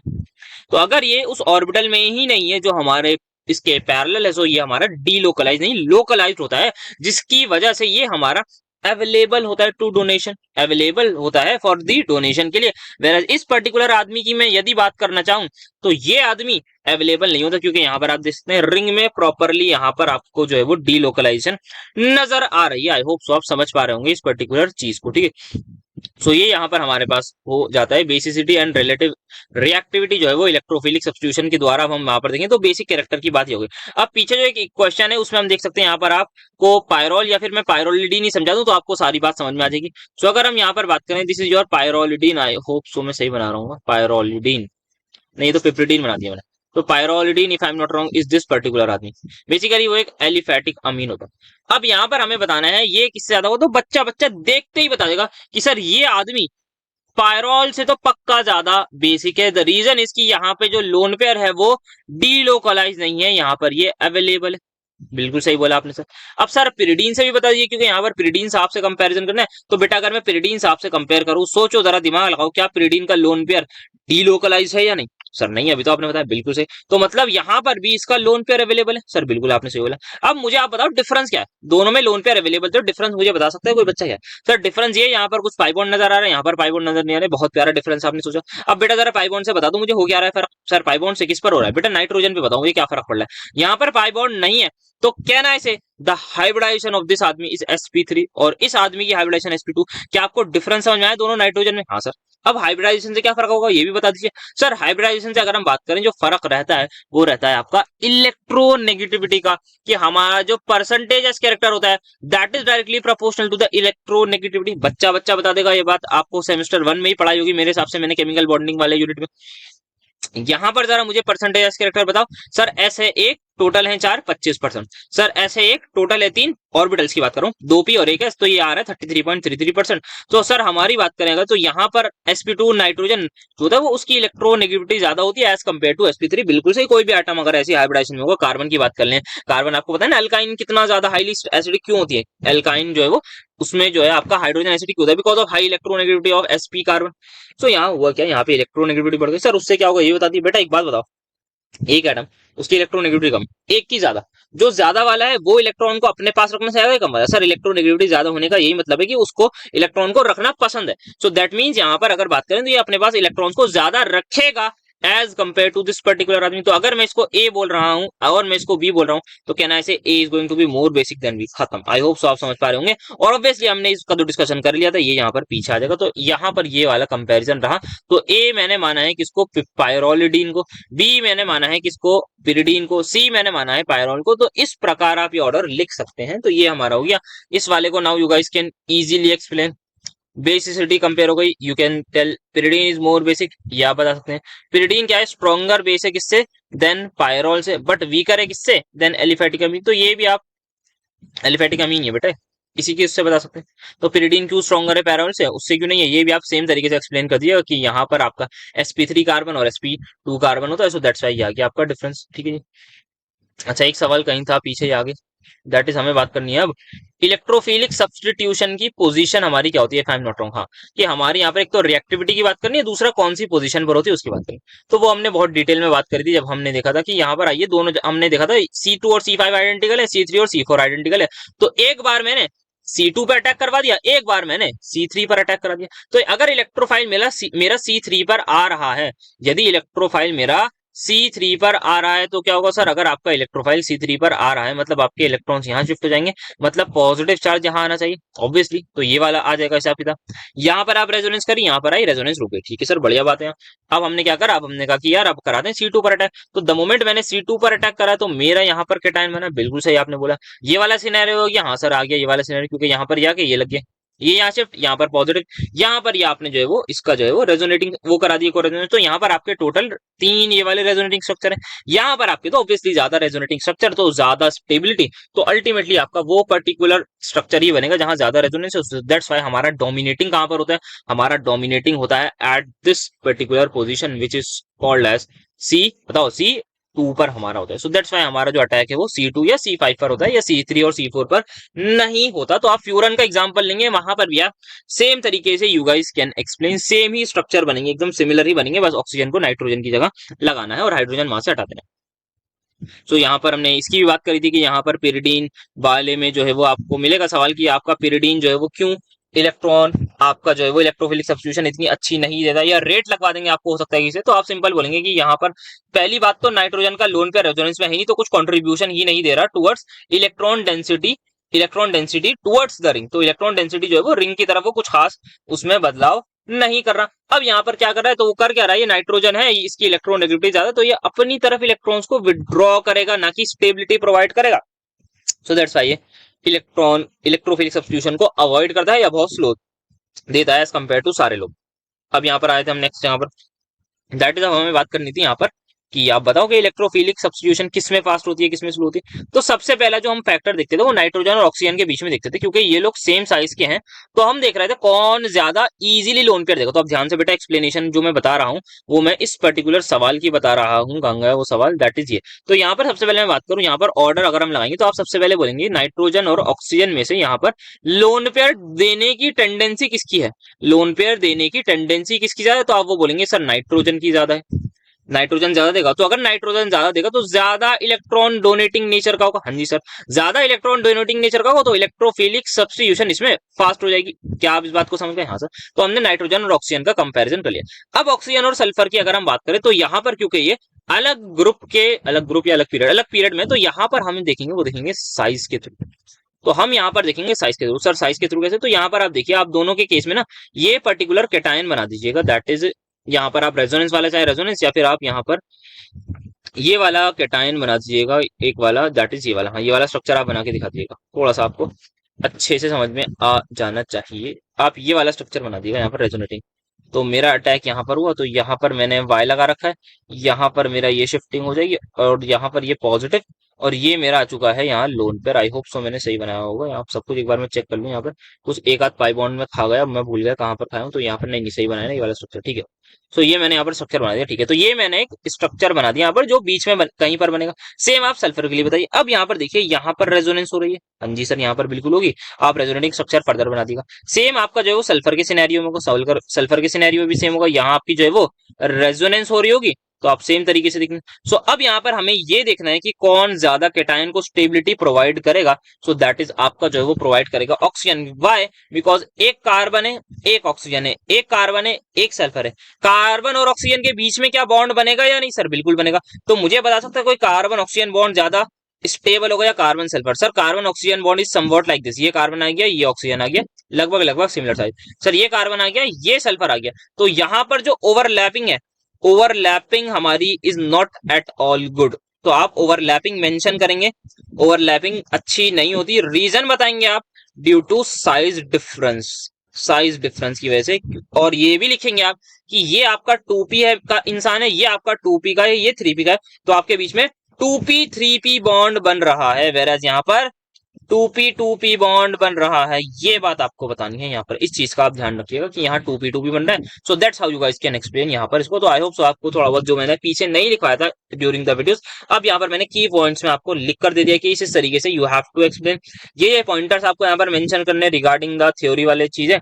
[SPEAKER 1] तो अगर ये उस ऑर्बिटल में ही नहीं है जो हमारे इसके पैरेलल है, तो ये हमारा डीलोकलाइज नहीं लोकलाइज होता है, जिसकी वजह से ये हमारा अवेलेबल होता है टू डोनेशन, अवेलेबल होता है फॉर दी डोनेशन के लिए। वेराज इस पर्टिकुलर आदमी की मैं यदि बात करना चाहूं तो ये आदमी अवेलेबल नहीं होता, क्योंकि यहाँ पर आप देख सकते हैं रिंग में प्रॉपरली यहाँ पर आपको जो है वो डीलोकलाइजेशन नजर आ रही है। आई होप सो आप समझ पा रहे होंगे इस पर्टिकुलर चीज को, ठीक है। सो ये यहाँ पर हमारे पास हो जाता है बेसिसिटी एंड रिलेटिव रिएक्टिविटी जो है वो इलेक्ट्रोफिलिक सब्स्टिट्यूशन के द्वारा अब हम यहाँ पर देखें तो बेसिक कैरेक्टर की बात ही हो गई। अब पीछे जो एक क्वेश्चन है उसमें हम देख सकते हैं यहाँ पर आपको पायरोल या फिर मैं पायरोलिडीन ही समझा दूं तो आपको सारी बात समझ में आ जाएगी। सो अगर हम यहाँ पर बात करें this is your pyrrolidine, I hope so मैं सही बना रहा हूँ, पायरोलिडीन नहीं तो पिप्रिडीन बना दिया मैंने। तो pyrrolidine if I am not wrong is this particular आदमी, बेसिकली वो एक एलिफेटिक अमीन होता है। अब यहाँ पर हमें बताना है ये किससे ज्यादा हो, तो बच्चा बच्चा देखते ही बता देगा कि सर ये आदमी पायरोल से तो पक्का ज्यादा बेसिक है। द रीजन इसकी यहाँ पे जो लोन पेयर है वो डीलोकलाइज नहीं है, यहाँ पर ये अवेलेबल है। बिल्कुल सही बोला आपने सर। अब सर पिरिडीन से भी बता दीजिए क्योंकि यहाँ पर पिरिडीन साहब से कंपैरिजन करना है। तो बेटा अगर मैं पिरिडीन साहब से कंपेयर करूं, सोचो जरा दिमाग लगाओ, क्या पिरिडीन का लोन पेयर डीलोकलाइज है या नहीं? सर नहीं, अभी तो आपने बताया बिल्कुल सही। तो मतलब यहाँ पर भी इसका लोन पेयर अवेलेबल है। सर बिल्कुल आपने सही बोला। अब मुझे आप बताओ डिफरेंस क्या है, दोनों में लोन पेयर अवेलेबल, तो डिफरेंस मुझे बता सकता है कोई बच्चा क्या है? सर डिफरेंस ये, यहाँ पर कुछ पाई बॉन्ड नजर आ रहा है, यहाँ पर पाई बॉन्ड नजर नहीं आ रहे, बहुत प्यारा डिफरेंस आपने सोचा। अब बेटा जरा पाई बॉन्ड से बता दो मुझे हो क्या रहा है फर्क। सर पाई बॉन्ड से किस पर हो रहा है? बेटा नाइट्रोजन पे बताओ ये क्या फर्क पड़ रहा है। यहाँ पर पाई बॉन्ड नहीं है तो कहना ऐसे द हाइब्रिडाइजेशन ऑफ दिस आदमी इज sp3 और इस आदमी की हाइब्रिडाइजेशन sp2। क्या आपको डिफरेंस समझ में आया दोनों नाइट्रोजन में? हाँ सर। अब हाइब्रिडाइजेशन से क्या फर्क होगा ये भी बता दीजिए। सर हाइब्रिडाइजेशन से अगर हम बात करें जो फर्क रहता है वो रहता है आपका इलेक्ट्रोनेगेटिविटी का, कि हमारा जो परसेंटेज एस कैरेक्टर होता है that is directly proportional to the electronegativity. बच्चा बच्चा बता देगा ये बात, आपको सेमेस्टर 1 में ही पढ़ाई होगी मेरे हिसाब से, मैंने केमिकल बॉन्डिंग वाले यूनिट में। यहां पर जरा मुझे परसेंटेज एस कैरेक्टर बताओ। सर एस है 1, टोटल है 4, 25%। सर एस है 1, टोटल है 3, ऑर्बिटल्स की बात करूं 2p और 1s, तो ये आ रहा है 33.33%। तो सर हमारी बात करेंगे तो यहाँ पर sp2 नाइट्रोजन जो होता है वो उसकी इलेक्ट्रोनेगेटिविटी ज्यादा होती है एज कम्पेयर टू sp3। बिल्कुल सही, कोई भी आइटम अगर ऐसी हाइब्रिडाइजेशन में होगा, कार्बन की बात कर लें, कार्बन आपको पता है ना अल्काइन कितना ज्यादा हाईली एसिडिक क्यों होती है? एल्काइन जो है वो उसमें जो है आपका हाइड्रोजन एसिडिक होता है because of high electronegativity of sp carbon. तो यहाँ हुआ क्या, यहाँ पे इलेक्ट्रोनेगेटिविटी बढ़ गई। सर उससे क्या होगा ये बता दिए। बेटा एक बात बताओ, एक एटम उसकी इलेक्ट्रोनेगेटिविटी कम, एक की ज्यादा, जो ज्यादा वाला है वो इलेक्ट्रॉन को अपने पास रखने से ज्यादा कम वाला। सर इलेक्ट्रोनेगेटिविटी ज्यादा होने का यही मतलब है कि उसको इलेक्ट्रॉन को रखना पसंद है। सो दैट मींस यहाँ पर अगर बात करें तो ये अपने पास इलेक्ट्रॉन्स को ज्यादा रखेगा as compare to this particular आदमी। तो अगर मैं इसको ए बोल रहा हूं और मैं इसको बी बोल रहा हूं तो कहना है A is going to be more basic than B. खत्म। आई होप सो आप समझ पा रहे होंगे। और ऑब्वियसली हमने इसका तो डिस्कशन कर लिया था, ये यहाँ पर पीछे आ जाएगा। तो यहाँ पर ये वाला कंपेरिजन रहा। तो ए मैंने माना है किसको? पायरोलिडीन को। बी मैंने माना है किसको? पिरिडीन को। सी मैंने माना है पायरोल को। तो इस प्रकार आप ये ऑर्डर लिख सकते हैं। तो ये हमारा हो गया इस वाले को। Now you guys can easily explain. Basicity compare हो गई, you can tell pyridine is more basic, ये आप बता सकते हैं। पिरिडीन क्या है? स्ट्रॉन्गर बेस है किससे? देन पायरोल से, बट वीकर है किससे? देन एलिफेटिक अमीन। तो ये भी आप एलिफेटिक अमीन है बेटा, इसी की उससे बता सकते हैं। तो पिरिडीन क्यों स्ट्रॉन्गर है पैरोल से, उससे क्यों नहीं है, ये भी आप सेम तरीके से एक्सप्लेन कर दिया कि यहाँ पर आपका sp3 कार्बन और sp2 कार्बन होता है। सो दैट्स वाई आ गया आपका डिफरेंस। ठीक है जी। अच्छा एक सवाल कहीं था पीछे ही आगे, दैट इज हमें बात करनी है अब इलेक्ट्रोफिलिक सब्स्टिट्यूशन की पोजीशन हमारी क्या होती है, if I am not wrong. हाँ, कि हमारी यहाँ पर एक तो रिएक्टिविटी की बात करनी है, दूसरा कौन सी पोजीशन पर होती है उसकी बात करनी। तो वो हमने बहुत डिटेल में बात करी थी जब हमने देखा था कि यहाँ पर आइए दोनों हमने देखा था C2 और C5 आइडेंटिकल है, C3 और C4 आइडेंटिकल है। तो एक बार मैंने C2 पे अटैक करवा दिया, एक बार मैंने C3 पर अटैक करा दिया। तो अगर इलेक्ट्रोफाइल मेरा C3 पर आ रहा है, यदि इलेक्ट्रोफाइल मेरा C3 पर आ रहा है तो क्या होगा सर? अगर आपका इलेक्ट्रोफाइल C3 पर आ रहा है मतलब आपके इलेक्ट्रॉन्स यहाँ शिफ्ट हो जाएंगे, मतलब पॉजिटिव चार्ज यहाँ आना चाहिए ऑब्वियसली। तो ये वाला आ जाएगा हिसाब किताब। यहाँ पर आप रेजोनेंस करिए, यहाँ पर आई रेजोनेंस रुके, ठीक है सर बढ़िया बात है। अब हमने क्या करा, अब हमने कहा कि यार अब कराते हैं C2 पर अटैक। तो द मोमेंट मैंने C2 पर अटैक करा तो मेरा यहाँ पर कैटायन बना, बिल्कुल सही आपने बोला। ये वाला सिनेरियो हो गया, हाँ सर आ गया ये वाला सिनेरियो, क्योंकि यहाँ पर जाके ये लग गया, ये यहाँ शिफ्ट, यहाँ पर पॉजिटिव, यहाँ पर ये आपने जो है वो इसका जो है वो रेजोनेटिंग वो करा दिया को रेजोनेंस। तो यहाँ पर आपके टोटल 3 ये वाले रेजोनेटिंग स्ट्रक्चर है। यहाँ पर आपके तो ऑब्वियसली ज्यादा रेजोनेटिंग स्ट्रक्चर तो ज्यादा स्टेबिलिटी, तो अल्टीमेटली आपका वो पर्टिकुलर स्ट्रक्चर ही बनेगा जहां ज्यादा रेजोनेंस है। दैट्स व्हाई हमारा डोमिनेटिंग कहां पर होता है? हमारा डोमिनेटिंग होता है at this particular position which is called as C, बताओ C2 पर हमारा होता है। सो दैट्स व्हाई हमारा जो अटैक है वो C2 या C5 पर होता है, या C3 और C4 पर नहीं होता। तो आप फ्यूरन का एग्जांपल लेंगे, वहां पर भी आप सेम तरीके से you guys can explain, same he structure बनेंगे, एकदम सिमिलर ही बनेंगे, बस ऑक्सीजन को नाइट्रोजन की जगह लगाना है और हाइड्रोजन वहां से हटा देना है। सो यहाँ पर हमने इसकी भी बात करी थी कि यहाँ पर पिरिडीन वाले में जो है वो आपको मिलेगा सवाल कि आपका पिरिडीन जो है वो क्यों इलेक्ट्रॉन आपका जो है वो इलेक्ट्रोफिलिक सब्स्टिट्यूशन इतनी अच्छी नहीं देता, या रेट लगवा देंगे आपको हो सकता है इसे। तो आप सिंपल बोलेंगे कि यहाँ पर पहली बात तो नाइट्रोजन का लोन पे रेजोनेंस में है नहीं, तो कुछ कंट्रीब्यूशन ही नहीं दे रहा towards electron density electron density towards the ring, तो इलेक्ट्रॉन डेंसिटी जो है वो रिंग की तरफ वो कुछ खास उसमें बदलाव नहीं कर रहा। अब यहाँ पर क्या कर रहा है, तो वो कर क्या रहा है, ये नाइट्रोजन है, इसकी इलेक्ट्रॉन नेगेटिविटी ज्यादा, तो ये अपनी तरफ इलेक्ट्रॉन्स को विड्रॉ करेगा, ना कि स्टेबिलिटी प्रोवाइड करेगा। सो दैट्स वाई ये इलेक्ट्रोफिलिक सब्स्टिट्यूशन को अवॉइड करता है या बहुत स्लो देता है एज कम्पेयर टू सारे लोग। अब यहाँ पर आए थे हम नेक्स्ट यहाँ पर, दैट इज, अब हमें बात करनी थी यहाँ पर कि आप बताओ कि इलेक्ट्रोफिलिक सब्स्टिट्यूशन किसमें फास्ट होती है, किसमें स्लो होती है। तो सबसे पहला जो हम फैक्टर देखते थे वो नाइट्रोजन और ऑक्सीजन के बीच में देखते थे, क्योंकि ये लोग सेम साइज के हैं, तो हम देख रहे थे कौन ज्यादा इजीली लोन पेयर देगा। तो अब ध्यान से बेटा एक्सप्लेनेशन जो मैं बता रहा हूँ वो मैं इस पर्टिकुलर सवाल की बता रहा हूँ, गंगा है वो सवाल, दैट इज ये। तो यहाँ पर सबसे पहले मैं बात करूँ, यहाँ पर ऑर्डर अगर हम लगाएंगे तो आप सबसे पहले बोलेंगे नाइट्रोजन और ऑक्सीजन में से यहाँ पर लोन पेयर देने की टेंडेंसी किसकी है, लोन पेयर देने की टेंडेंसी किसकी ज्यादा है, तो आप वो बोलेंगे सर नाइट्रोजन की ज्यादा है, नाइट्रोजन ज्यादा देगा। तो अगर नाइट्रोजन ज्यादा देगा तो ज्यादा इलेक्ट्रॉन डोनेटिंग नेचर का होगा, हाँ जी सर, ज्यादा इलेक्ट्रॉन डोनेटिंग नेचर का होगा तो इलेक्ट्रोफिलिक सब्स्टिट्यूशन इसमें फास्ट हो जाएगी। क्या आप इस बात को समझ गए, हाँ सर। तो हमने नाइट्रोजन और ऑक्सीजन का कंपैरिजन कर लिया। अब ऑक्सीजन और सल्फर की अगर हम बात करें तो यहाँ पर क्योंकि ये अलग ग्रुप या अलग पीरियड में, तो यहाँ पर हम देखेंगे, वो देखेंगे साइज के थ्रू। तो हम यहाँ पर देखेंगे साइज के थ्रू। सर साइज के थ्रू कैसे, तो यहाँ पर आप देखिए, आप दोनों के केस में ना ये पर्टिकुलर कैटायन बना दीजिएगा, दैट इज यहाँ पर आप रेजोनेंस वाला चाहे रेजोनेंस, या फिर आप यहाँ पर ये वाला कैटायन बना दीजिएगा एक वाला, दैट इज ये वाला, हाँ ये वाला स्ट्रक्चर आप बना के दिखा दीजिएगा, थोड़ा सा आपको अच्छे से समझ में आ जाना चाहिए। आप ये वाला स्ट्रक्चर बना दीजिएगा यहाँ पर रेजोनेटिंग। तो मेरा अटैक यहाँ पर हुआ, तो यहाँ पर मैंने वाई लगा रखा है, यहाँ पर मेरा ये शिफ्टिंग हो जाएगी, और यहाँ पर ये पॉजिटिव, और ये मेरा आ चुका है यहाँ लोन पर। आई होप सो मैंने सही बनाया होगा, यहाँ सब कुछ एक बार मैं चेक कर लूँ। यहाँ पर कुछ एक आध पाई बॉन्ड में खा गया, मैं भूल गया कहाँ पर खाया हूँ, तो यहाँ पर नहीं सही बनाया ना ये वाला स्ट्रक्चर, ठीक है। सो ये मैंने यहाँ पर स्ट्रक्चर बना दिया, ठीक है। तो ये मैंने एक स्ट्रक्चर बना दिया यहाँ पर, जो बीच में कहीं पर बनेगा। सेम आप सल्फर के लिए बताइए। अब यहाँ पर देखिए, यहाँ पर रेजोनेंस हो रही है, हाँ जी सर, यहाँ पर बिल्कुल होगी। आप रेजोनेटिंग स्ट्रक्चर फर्दर बना देगा। सेम आपका जो है वो सल्फर के सिनेरियो में, सल्फर के सिनेरियो में भी सेम होगा, यहाँ आपकी जो है वो रेजोनेंस हो रही होगी, तो आप सेम तरीके से देखना। सो अब यहाँ पर हमें ये देखना है कि कौन ज्यादा कैटायन को स्टेबिलिटी प्रोवाइड करेगा। सो दैट इज आपका जो है वो प्रोवाइड करेगा ऑक्सीजन। वाई, बिकॉज एक कार्बन है, एक ऑक्सीजन है, एक कार्बन है, एक सल्फर है। कार्बन और ऑक्सीजन के बीच में क्या बॉन्ड बनेगा या नहीं, सर बिल्कुल बनेगा। तो मुझे बता सकता है कोई कार्बन ऑक्सीजन बॉन्ड ज्यादा स्टेबल होगा या carbon sulphur, sir carbon oxygen bond is somewhat like this, ये कार्बन आ गया, ये ऑक्सीजन आ गया, लगभग सिमिलर साइज। सर ये कार्बन आ गया, ये सल्फर आ गया, तो यहाँ पर जो ओवरलैपिंग है, ओवरलैपिंग हमारी is not at all good. तो आप ओवरलैपिंग मेंशन करेंगे, ओवरलैपिंग अच्छी नहीं होती, रीजन बताएंगे आप, due to size difference, size difference की वजह से। और ये भी लिखेंगे आप कि ये आपका 2p है का इंसान है, ये आपका 2p का है, ये 3p का है, तो आपके बीच में 2p 3p बॉन्ड बन रहा है, वेराज यहाँ पर 2p बॉन्ड बन रहा है। ये बात आपको बतानी है यहाँ पर, इस चीज का आप ध्यान रखिएगा कि यहाँ 2p बन रहा है। सो that's how you guys can explain यहाँ पर इसको। तो आई होप सो आपको थोड़ा बहुत जो मैंने पीछे नहीं लिखवाया था ड्यूरिंग द वीडियोस, अब यहाँ पर मैंने की पॉइंट्स में आपको लिख कर दे दिया कि इस तरीके से यू हैव टू एक्सप्लेन। ये पॉइंटर्स आपको यहाँ पर मेंशन करने रिगार्डिंग द थ्योरी वाले चीजें,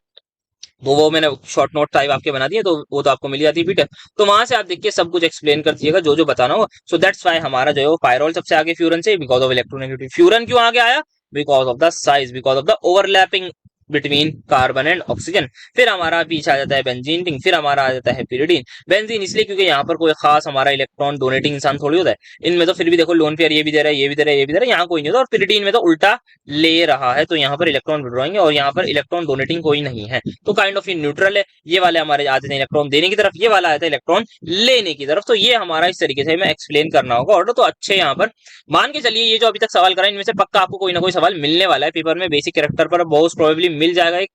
[SPEAKER 1] तो वो मैंने शॉर्ट नोट टाइप आपके बना दिए, तो वो तो आपको मिल जाती है पीटर, तो वहां से आप देखिए सब कुछ एक्सप्लेन कर दीजिएगा जो जो बताना हो। सो दैट्स वाई हमारा जो है वो पायरोल सबसे आगे फ्यूरन से, बिकॉज ऑफ इलेक्ट्रोनेगेटिविटी। फ्यूरन क्यों आगे आया, because of the size, because of the overlapping between carbon and oxygen. फिर हमारा पीछे आ जाता है बेंजीन रिंग, फिर हमारा आ जाता है पिरिडीन। बेंजीन इसलिए क्योंकि यहाँ पर कोई खास हमारा इलेक्ट्रॉन डोनेटिंग इंसान थोड़ी होता है, इनमें तो फिर भी देखो लोन पेयर ये भी दे रहा है, ये भी दे रहा है, ये भी दे रहा है, यहाँ कोई नहीं होता। और पिरिडीन में तो उल्टा ले रहा है, तो यहाँ पर इलेक्ट्रॉन विड्रॉइंग है और यहाँ पर इलेक्ट्रॉन डोनेटिंग कोई नहीं है, तो काइंड ऑफ न्यूट्रल है। ये वाले हमारे आते हैं इलेक्ट्रॉन देने की तरफ, ये वाला आता है इलेक्ट्रॉन लेने की तरफ। तो ये हमारा इस तरीके से मैं एक्सप्लेन करना होगा ऑर्डर। तो अच्छे यहाँ पर मान के चलिए, ये जो अभी तक सवाल करा इनमें से पक्का आपको कोई ना कोई सवाल मिलने वाला है पेपर में, बेसिक कैरेक्टर पर बहुत प्रोबेबली मिल जाएगा एक,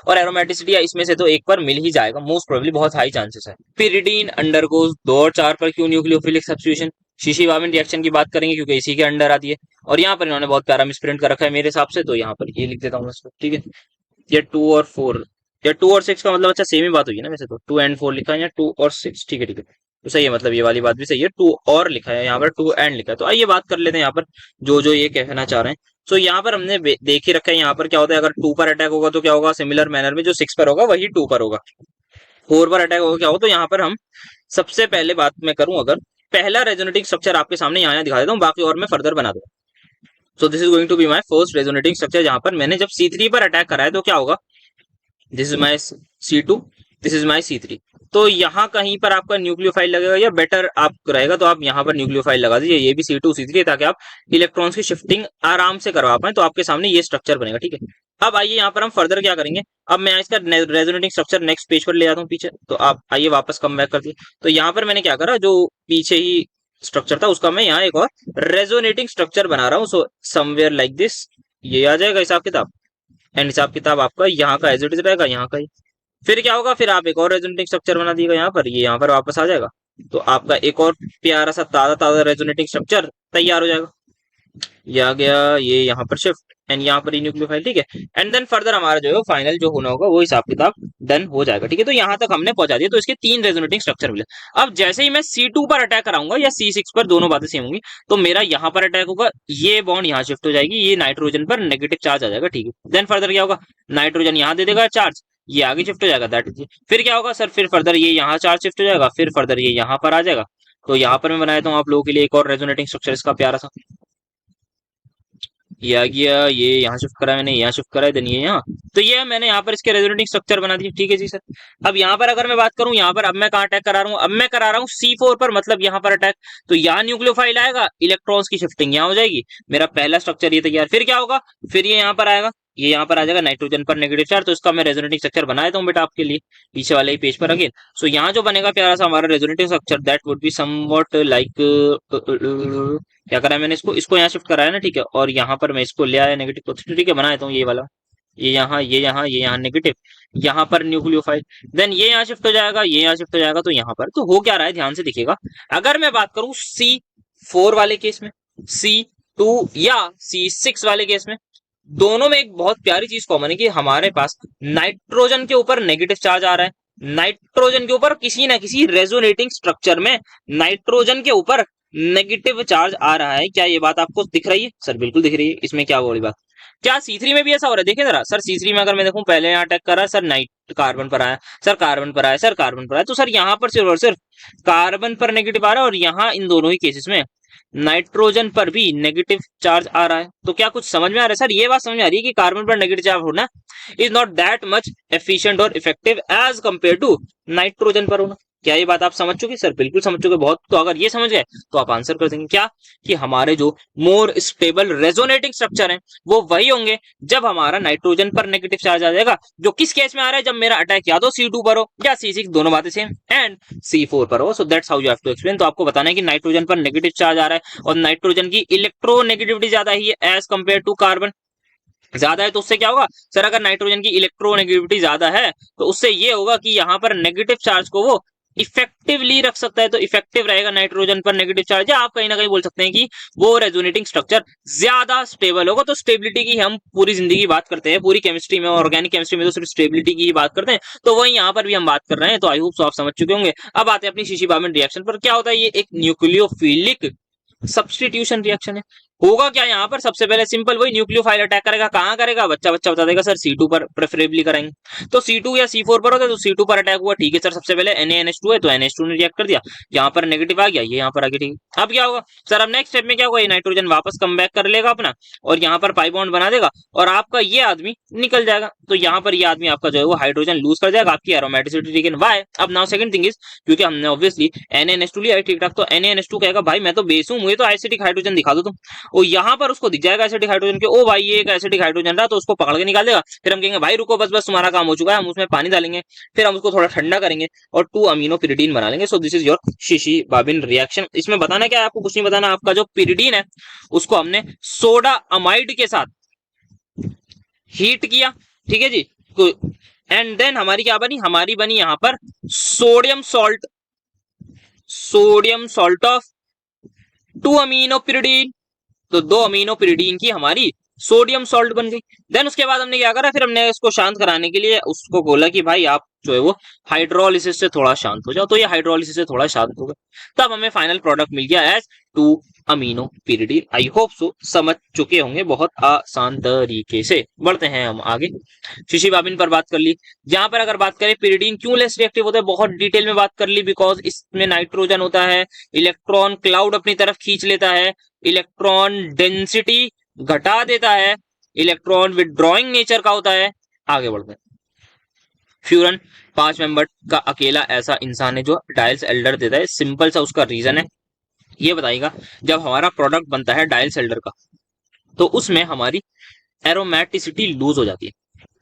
[SPEAKER 1] और एरोमेटिसिटी इसमें से तो एक पर मिल ही जाएगा, मोस्ट प्रोबेबली बहुत हाई चांसेस है। पिरिडीन अंडरगोज 2 और 4 पर क्यों न्यूक्लियोफिलिक सब्स्टिट्यूशन, शीशी-वार्मन रिएक्शन की बात करेंगे क्योंकि इसी के अंडर आती है। और यहाँ पर इन्होंने बहुत प्यारा मिसप्रिंट कर रखा है मेरे हिसाब से, तो यहाँ पर ये लिख देता हूँ इसको, ठीक है। ये 2 और 4, या 2 और 6 का मतलब अच्छा सेम ही बात होगी ना वैसे तो, 2 एंड 4 लिखा है या 2 और 6, ठीक है ठीक है, तो सही है, मतलब ये वाली बात भी सही है, 2 और लिखा है यहाँ पर, 2 एंड लिखा है। तो आइए बात कर लेते हैं यहाँ पर जो जो ये कहना चाह रहे हैं। सो यहाँ पर हमने देख ही रखा है यहाँ पर क्या होता है, अगर 2 पर अटैक होगा तो क्या होगा, सिमिलर मैनर में जो 6 पर होगा वही 2 पर होगा। 4 पर अटैक होगा क्या होगा, तो यहाँ पर हम सबसे पहले बात मैं करूं, अगर पहला रेजोनेटिंग स्ट्रक्चर आपके सामने यहाँ दिखा देता हूँ, बाकी और मैं फर्दर बना दूंगा। So this is going to be my first resonating structure, जहां पर मैंने जब C3 पर अटैक करा है तो क्या होगा, this is my C2, this is my C3। तो यहाँ कहीं पर आपका न्यूक्लियोफाइल लगेगा, या बेटर आप रहेगा तो आप यहाँ पर न्यूक्लियोफाइल लगा दीजिए, ये भी C2 C3, ताकि आप इलेक्ट्रॉन्स की शिफ्टिंग आराम से करवा पाए। तो आपके सामने ये स्ट्रक्चर बनेगा, ठीक है। अब आइए यहाँ पर हम फर्दर क्या करेंगे। अब मैं इसका रेजोनेटिंग स्ट्रक्चर नेक्स्ट पेज पर ले जाता हूँ पीछे। तो आप आइए वापस कम बैक करते हैं। तो यहाँ पर मैंने क्या करा, जो पीछे ही स्ट्रक्चर था उसका मैं यहाँ एक और रेजोनेटिंग स्ट्रक्चर बना रहा हूँ। सो समवेयर लाइक दिस ये आ जाएगा हिसाब किताब। एंड हिसाब किताब आपका यहाँ का एज इट इज रहेगा, यहाँ का ही। फिर क्या होगा, फिर आप एक और रेजोनेटिंग स्ट्रक्चर बना दिएगा यहाँ पर, ये यहाँ पर वापस आ जाएगा। तो आपका एक और प्यारा सा ताजा ताजा रेजोनेटिंग स्ट्रक्चर तैयार हो जाएगा। ये आ गया, ये यहाँ पर शिफ्ट एंड यहाँ पर न्यूक्लियोफाइल, ठीक है। एंड देन फर्दर हमारा जो है फाइनल जो होना होगा वो हिसाब किताब डन हो जाएगा, ठीक है। तो यहाँ तक हमने पहुंचा दिया। तो इसके 3 रेजोनेटिंग स्ट्रक्चर मिले। अब जैसे ही मैं C2 पर अटैक कराऊंगा या C6 पर, दोनों बातें सेम होंगी, तो मेरा यहाँ पर अटैक होगा, ये बॉन्ड यहाँ शिफ्ट हो जाएगी, ये नाइट्रोजन पर नेगेटिव चार्ज आ जाएगा, ठीक है। देन फर्दर क्या होगा, नाइट्रोजन यहाँ दे देगा चार्ज, ये आगे शिफ्ट हो जाएगा, दैट इज। फिर क्या होगा सर, फिर फर्दर ये यहाँ चार्ज शिफ्ट हो जाएगा, फिर फर्दर ये यहाँ पर आ जाएगा। तो यहाँ पर मैं बनाया देता हूँ आप लोगों के लिए एक और रेजोनेटिंग स्ट्रक्चर इसका प्यारा सा। ये आ गया, ये यहाँ शिफ्ट करा मैंने, यहाँ शिफ्ट करा है, देन ये यहाँ। तो ये मैंने यहाँ पर इसके रेजोनेटिंग स्ट्रक्चर बना दिए, ठीक है जी सर। अब यहाँ पर अगर मैं बात करूँ, यहाँ पर अब मैं कहाँ अटैक करा रहा हूँ, अब मैं करा रहा हूँ C4 पर, मतलब यहाँ पर अटैक। तो यहाँ न्यूक्लियोफाइल आएगा, इलेक्ट्रॉन्स की शिफ्टिंग यहाँ हो जाएगी, मेरा पहला स्ट्रक्चर ये तैयार। फिर क्या होगा, फिर ये यहाँ पर आएगा, ये यहाँ पर आ जाएगा नाइट्रोजन पर नेगेटिव चार्ज। तो इसका मैं रेजोनेटिंग स्ट्रक्चर बना देता हूँ बेटा आपके लिए पीछे वाले ही पेज पर अगेन। सो यहाँ जो बनेगा प्यारा सा हमारा resonating structure, that would be somewhat like, क्या करा है मैंने, इसको यहाँ शिफ्ट करा है ना, ठीक है। और यहाँ पर मैं इसको ले आया नेगेटिव पोजिटिव, ठीक है, बना देता हूँ ये वाला। ये यहाँ, ये यहाँ, ये यहाँ नेगेटिव, यहाँ पर न्यूक्लियोफाइल, देन ये यहाँ शिफ्ट हो जाएगा, ये यहाँ शिफ्ट हो जाएगा। तो यहाँ पर तो हो क्या रहा है, ध्यान से देखिएगा। अगर मैं बात करूं C4 वाले केस में, C2 या C6 वाले केस में, दोनों में एक बहुत प्यारी चीज कॉमन है कि हमारे पास नाइट्रोजन के ऊपर नेगेटिव चार्ज आ रहा है, नाइट्रोजन के ऊपर किसी ना किसी रेजोनेटिंग स्ट्रक्चर में नाइट्रोजन के ऊपर नेगेटिव चार्ज आ रहा है। क्या ये बात आपको दिख रही है सर? बिल्कुल दिख रही है, इसमें क्या बड़ी बात। क्या C3 में भी ऐसा हो रहा है? देखिए जरा सर, C3 में अगर मैं देखूं, पहले यहाँ अटैक कर रहा है सर, नाइट कार्बन पर आया सर, कार्बन पर आया सर, कार्बन पर आया। तो सर यहाँ पर सिर्फ और सिर्फ कार्बन पर नेगेटिव आ रहा है, और यहाँ इन दोनों ही केसेस में नाइट्रोजन पर भी नेगेटिव चार्ज आ रहा है। तो क्या कुछ समझ में आ रहा है सर? ये बात समझ में आ रही है कि कार्बन पर नेगेटिव चार्ज होना is not that much efficient और effective as compare to nitrogen पर होना। क्या ये बात आप समझ चुके सर? बिल्कुल समझ चुके, बहुत। तो अगर ये समझ गए तो आप आंसर कर देंगे क्या, कि हमारे जो मोर स्टेबल रेजोनेटिंग स्ट्रक्चर है वो वही होंगे जब हमारा नाइट्रोजन पर नेगेटिव चार्ज आ जाएगा। जो किस केस में आ रहा है, जब मेरा अटैक या तो C2 पर हो या C6, दोनों बातें सेम, एंड C4 पर हो। So that's how you have to explain. तो आपको बताना है कि नाइट्रोजन पर नेगेटिव चार्ज आ रहा है, और नाइट्रोजन की इलेक्ट्रोनेगेटिविटी ज्यादा ही है एज कंपेयर टू कार्बन। ज्यादा है तो उससे क्या होगा सर, अगर नाइट्रोजन की इलेक्ट्रोनेगेटिविटी ज्यादा है तो उससे ये होगा कि यहाँ पर नेगेटिव चार्ज को वो इफेक्टिवली रख सकता है। तो इफेक्टिव रहेगा नाइट्रोजन पर नेगेटिव चार्ज, या आप कहीं ना कहीं बोल सकते हैं कि वो रेजोनेटिंग स्ट्रक्चर ज्यादा स्टेबल होगा। तो स्टेबिलिटी की हम पूरी जिंदगी बात करते हैं, पूरी केमिस्ट्री में, ऑर्गेनिक केमिस्ट्री में तो सिर्फ स्टेबिलिटी की ही बात करते हैं, तो वही यहाँ पर भी हम बात कर रहे हैं। तो आई होप सो आप समझ चुके होंगे। अब आते हैं अपनी शीशी-बार्मन रिएक्शन पर। क्या होता है, ये एक न्यूक्लियोफिलिक सब्स्टिट्यूशन रिएक्शन है। होगा क्या यहाँ पर, सबसे पहले सिंपल वही न्यूक्लियोफाइल अटैक करेगा, कहाँ करेगा, बच्चा बच्चा बता देगा सर, C2 पर प्रेफरेबली करेंगे। तो C2 या C4 पर होता है, तो C2 पर अटैक हुआ, ठीक है सर। सबसे पहले NaNH2 है तो NH2 ने रिएक्ट कर दिया, यहाँ पर नेगेटिव आ गया, ये यहाँ पर आ गया, ठीक है। अब क्या होगा सर, अब नेक्स्ट स्टेप में क्या होगा, ये नाइट्रोजन वापस कम बैक कर लेगा अपना, और यहाँ पर पाई बॉन्ड बना देगा, और आपका ये आदमी निकल जाएगा। तो यहाँ पर ये आदमी आपका जो है वो हाइड्रोजन लूज कर जाएगा, आपकी एरोमेटिसिटी टेकन वाई। अब नाउ सेकंड थिंग इज, क्योंकि हमने ऑब्वियसली NaNH2 लिया है, ठीक ठाक, तो NaNH2 कहेगा भाई मैं तो बेस हूँ, मुझे तो एसिडिक हाइड्रोजन दिखा दो तुम। और यहाँ पर उसको दिख जाएगा एसिडिक हाइड्रोजन के, ओ भाई ये एक एसिडिक हाइड्रोजन रहा, तो उसको पकड़ के निकाल देगा। फिर हम कहेंगे भाई रुको, बस बस तुम्हारा काम हो चुका है, हम उसमें पानी डालेंगे, फिर हम उसको थोड़ा ठंडा करेंगे और 2 अमीनो पिरिडीन बना लेंगे। So this is your Chichibabin reaction. इसमें बताना क्या है आपको, कुछ नहीं बताना। आपका जो पिरिडीन है उसको हमने सोडा अमाइड के साथ हीट किया, ठीक है जी। एंड देन हमारी क्या बनी, हमारी बनी यहाँ पर sodium salt, sodium salt of 2 amino pyridine. तो 2 अमीनो पिरिडीन की हमारी सोडियम सॉल्ट बन गई। देन उसके बाद हमने क्या करा, फिर हमने इसको शांत कराने के लिए उसको बोला कि भाई आप जो है वो हाइड्रोलिसिस से थोड़ा शांत हो जाओ। तो ये हाइड्रोलिसिस से थोड़ा शांत हो गया, तब हमें फाइनल प्रोडक्ट मिल गया as 2 amino pyridine. I hope so समझ चुके होंगे बहुत आसान तरीके से। बढ़ते हैं हम आगे, शीशी-बार्बिन पर बात कर ली। यहाँ पर अगर बात करें पिरिडीन क्यों लेस रिएक्टिव होता है, बहुत डिटेल में बात कर ली, बिकॉज इसमें नाइट्रोजन होता है, इलेक्ट्रॉन क्लाउड अपनी तरफ खींच लेता है, इलेक्ट्रॉन डेंसिटी घटा देता है, इलेक्ट्रॉन विदड्रॉइंग नेचर का होता है। आगे बढ़ते हैं, फ्यूरन 5 मेंबर का अकेला ऐसा इंसान है जो डायल्स एल्डर देता है। सिंपल सा उसका रीजन है। ये बताइएगा, जब हमारा प्रोडक्ट बनता है डायल्स एल्डर का, तो उसमें हमारी एरोमेटिसिटी लूज हो जाती है।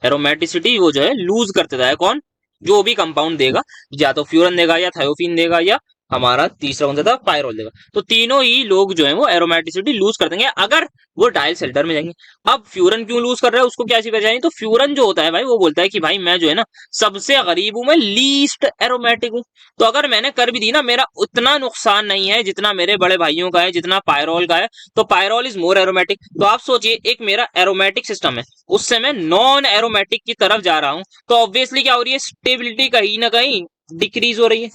[SPEAKER 1] एरोमेटिसिटी वो जो है लूज कर देता है कौन, जो भी कंपाउंड देगा, या तो फ्यूरन देगा या थायोफीन देगा या हमारा तीसरा कौन सा था, पायरोल देगा। तो तीनों ही लोग जो है वो एरोमेटिसिटी लूज कर देंगे अगर वो डायल सेल्टर में जाएंगे। अब फ्यूरन क्यों लूज कर रहा है, उसको क्या सी वजह है? तो फ्यूरन जो होता है भाई, वो बोलता है कि भाई मैं जो है ना सबसे गरीब हूं, मैं लीस्ट एरोमेटिक हूं। तो अगर मैंने कर भी दी ना, मेरा उतना नुकसान नहीं है जितना मेरे बड़े भाइयों का है, जितना पायरोल का है। तो पायरोल इज मोर एरोमेटिक। तो आप सोचिए, एक मेरा एरोमेटिक सिस्टम है, उससे मैं नॉन एरोमेटिक की तरफ जा रहा हूं, तो ऑब्वियसली क्या हो रही है, स्टेबिलिटी कहीं ना कहीं डिक्रीज हो रही है।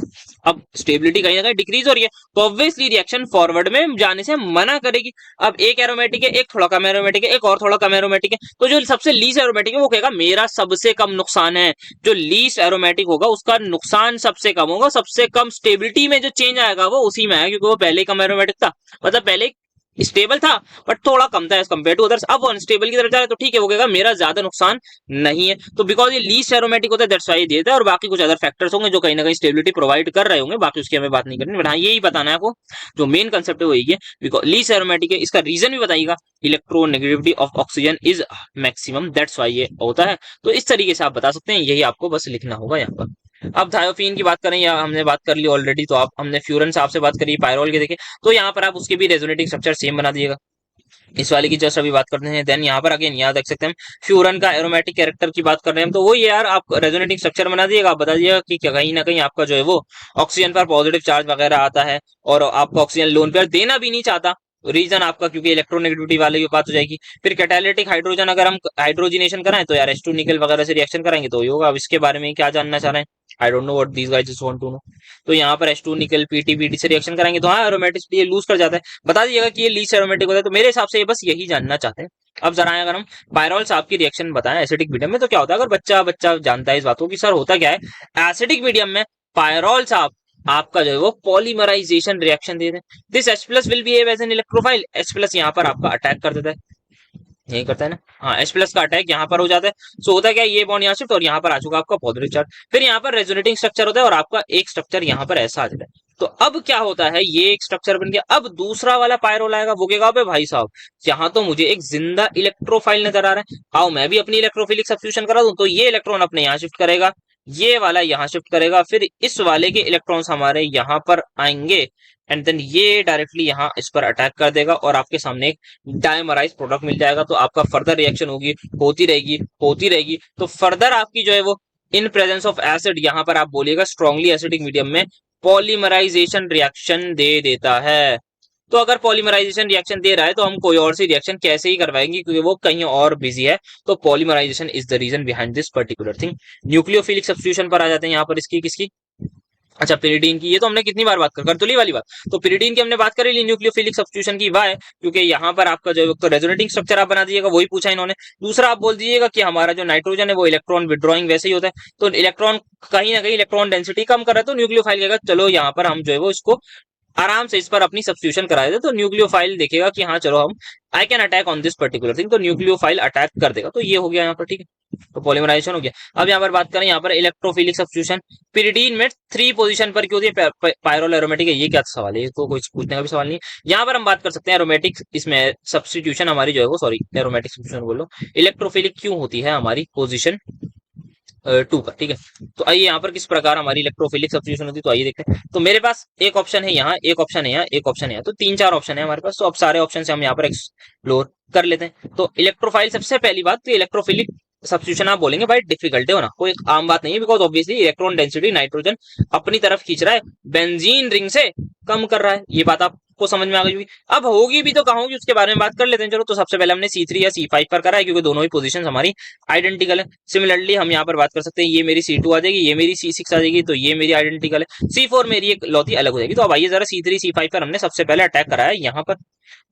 [SPEAKER 1] अब स्टेबिलिटी कहीं ना कहीं डिक्रीज हो रही है, तो ऑब्वियसली रिएक्शन फॉरवर्ड में जाने से मना करेगी। अब एक एरोमेटिक है, एक थोड़ा कम एरोमेटिक है, एक और थोड़ा कम एरोमेटिक है, तो जो सबसे लीस्ट एरोमेटिक है वो कहेगा मेरा सबसे कम नुकसान है। जो लीस्ट एरोमेटिक होगा उसका नुकसान सबसे कम होगा, सबसे कम स्टेबिलिटी में जो चेंज आएगा वो उसी में आएगा, क्योंकि वो पहले कम एरोमेटिक था, मतलब पहले स्टेबल था बट थोड़ा कम था एज कम्पेयर टू अदर्स। अब वो अनस्टेबल की तरफ जा रहा है, तो ठीक है, वो कहेगा मेरा ज्यादा नुकसान नहीं है। तो बिकॉज ये लीस्ट एरोमेटिक होता है, दैट्स व्हाई ये देता है। और बाकी कुछ अदर फैक्टर्स होंगे जो कहीं ना कहीं स्टेबिलिटी प्रोवाइड कर रहे होंगे, बाकी उसकी हमें बात नहीं करनी, बट हाँ यही बताना है आपको, जो मेन कंसेप्ट है वो यही है। बिकॉज लीस्ट एरोमेटिक है, इसका रीजन भी बताइएगा, electronegativity of oxygen is maximum, that's why ये होता है। तो इस तरीके से आप बता सकते हैं, यही आपको बस लिखना होगा यहाँ पर। अब थायोफीन की बात करें, या हमने बात कर ली ऑलरेडी, तो आप हमने फ्यूरन साहब से बात करी, पायरोल के देखे, तो यहाँ पर आप उसके भी रेजोनेटिंग स्ट्रक्चर सेम बना दिएगा। इस वाले की जस्ट अभी बात करते हैं। देन यहाँ पर अगेन याद रख सकते हैं, फ्यूरन का एरोमेटिक कैरेक्टर की बात कर रहे हैं हम, तो वो यार आप रेजोनेटिंग स्ट्रक्चर बना दिएगा, आप बता दिएगा कि कहीं ना कहीं आपका जो है वो ऑक्सीजन पर पॉजिटिव चार्ज वगैरह आता है, और आपको ऑक्सीजन लोन पेयर देना भी नहीं चाहता। रीजन आपका क्योंकि इलेक्ट्रोनेगेटिविटी वाले की बात हो जाएगी। फिर कैटालिटिक हाइड्रोजन अगर हम हाइड्रोजिनेशन कराएं, तो यार H2 निकल वगैरह से रिएक्शन कराएंगे तो ये होगा। अब इसके बारे में क्या जानना चाह रहे हैं, I don't know what these guys just want to know. तो यहाँ पर H2 निकल पीटी से रिएक्शन कराएंगे तो हाँ एरोमेटिसिटी ये लूज कर जाता है। बता दीजिएगा कि ये लीस्ट एरोमेटिक होता है, तो मेरे हिसाब से ये बस यही जानना चाहते हैं। अब जरा अगर हम पायरोल साहब की रिएक्शन बताएं एसिडिक मीडियम में, तो क्या होता है, अगर बच्चा बच्चा जानता है इस बात को कि सर होता क्या है एसिडिक मीडियम में, पायरोल साहब आपका जो है वो पॉलीमराइजेशन रिएक्शन दे दें। This H plus will behave as an electrophile. H plus यहाँ पर आपका अटैक कर देता है, यही करता है ना, हाँ H प्लस का अटैक यहाँ पर हो जाता है। सो होता है क्या, ये बॉन्ड यहाँ शिफ्ट और यहाँ पर आ चुका आपका पॉजिटिव चार्ज। फिर यहाँ पर रेजोनेटिंग स्ट्रक्चर होता है और आपका एक स्ट्रक्चर यहाँ पर ऐसा आ जाता है। तो अब क्या होता है, ये एक स्ट्रक्चर बन गया। अब दूसरा वाला पायरोल आएगा, वो कहेगा अबे भाई साहब यहाँ तो मुझे एक जिंदा इलेक्ट्रोफाइल नजर आ रहा है, आओ मैं भी अपनी इलेक्ट्रोफिलिक सब्स्टिट्यूशन करा दूं। तो ये इलेक्ट्रॉन अपने यहाँ शिफ्ट करेगा, ये वाला यहाँ शिफ्ट करेगा, फिर इस वाले के इलेक्ट्रॉन्स हमारे यहाँ पर आएंगे, एंड देन ये डायरेक्टली यहाँ इस पर अटैक कर देगा और आपके सामने एक डायमराइज प्रोडक्ट मिल जाएगा। तो आपका फर्दर रिएक्शन होगी, होती रहेगी होती रहेगी। तो फर्दर आपकी जो है वो इन प्रेजेंस ऑफ एसिड, यहाँ पर आप बोलिएगा स्ट्रॉन्गली एसिडिक मीडियम में पॉलीमराइजेशन रिएक्शन दे देता है। तो अगर पॉलीमराइजेशन रिएक्शन दे रहा है तो हम कोई और सी रिएक्शन कैसे ही करवाएंगे, क्योंकि वो कहीं और बिजी है। तो polymerization is the reason behind this particular thing. Nucleophilic substitution पर आ जाते हैं यहाँ पर इसकी किसकी, अच्छा पिरिडीन की। ये तो हमने कितनी बार बात कर करतुली वाली बात, तो पिरिडीन की हमने बात कर ली न्यूक्लियोफिलिक सब्स्टिट्यूशन की। वाई, क्योंकि यहाँ पर आपका जो तो रेजोनेटिंग स्ट्रक्चर आप बना दीजिएगा, वही पूछा इन्होंने। दूसरा आप बोल दीजिएगा कि हमारा जो नाइट्रोजन है वो इलेक्ट्रॉन विड्रॉइंग वैसे ही होता है, तो इलेक्ट्रॉन कहीं ना कहीं इलेक्ट्रॉन डेंसिटी कम कर रहा है, तो न्यूक्लियोफाइल कहेगा चलो यहाँ पर हम जो है वो इसको आराम से इस पर अपनी सब्स्टिट्यूशन करा देते। तो न्यूक्लियोफाइल देखेगा कि हाँ चलो हम I can attack on this particular thing, तो न्यूक्लियोफाइल अटैक कर देगा। तो ये हो गया यहाँ पर, ठीक है, तो पॉलीमराइजेशन हो गया। अब यहाँ पर बात करें, यहाँ पर इलेक्ट्रोफिलिक सब्स्टिट्यूशन पिरिडीन में 3 पोजीशन पर क्यों होती है, पायरोल एरोमेटिक है, ये क्या सवाल है, ये तो कोई पूछने का भी सवाल नहीं है। यहाँ पर हम बात कर सकते हैं एरोमेटिक, इसमें सब्स्टिट्यूशन हमारी जो है वो, सॉरी एरोमेटिक सब्स्टिट्यूशन बोलो, इलेक्ट्रोफिलिक क्यों होती है हमारी पोजीशन 2 पर, ठीक है। तो आइए यहाँ पर किस प्रकार हमारी इलेक्ट्रोफिलिक सब्स्टिट्यूशन होती है, तो आइए देखते हैं। तो मेरे पास एक ऑप्शन है यहाँ, एक ऑप्शन है यहाँ, एक ऑप्शन है यहाँ, तो 3-4 ऑप्शन है हमारे पास। तो अब सारे ऑप्शन से हम यहाँ पर एक्सप्लोर कर लेते हैं। तो इलेक्ट्रोफाइल, सबसे पहली बात तो इलेक्ट्रोफिलिक सब्स्टिट्यूशन आप बोलेंगे भाई डिफिकल्ट है ना, कोई आम बात नहीं है, because obviously electron density nitrogen अपनी तरफ खींच रहा है, बेंजीन रिंग से कम कर रहा है, ये बात आपको समझ में आ गई होगी। अब होगी भी तो कहाँ होगी, उसके बारे में बात कर लेते हैं। चलो, तो सबसे पहले हमने C3 या C5 पर करा है, क्योंकि दोनों ही पोजीशन हमारी आइडेंटिकल है। सिमिलरली हम यहाँ पर बात कर सकते हैं, ये मेरी C2 आ जाएगी, ये मेरी C6 आ जाएगी, तो ये मेरी आइडेंटिकल है। C4 मेरी एक लौती अलग हो जाएगी। तो अब आइए जरा C3 C5 पर हमने सबसे पहले अटैक करा है यहाँ पर,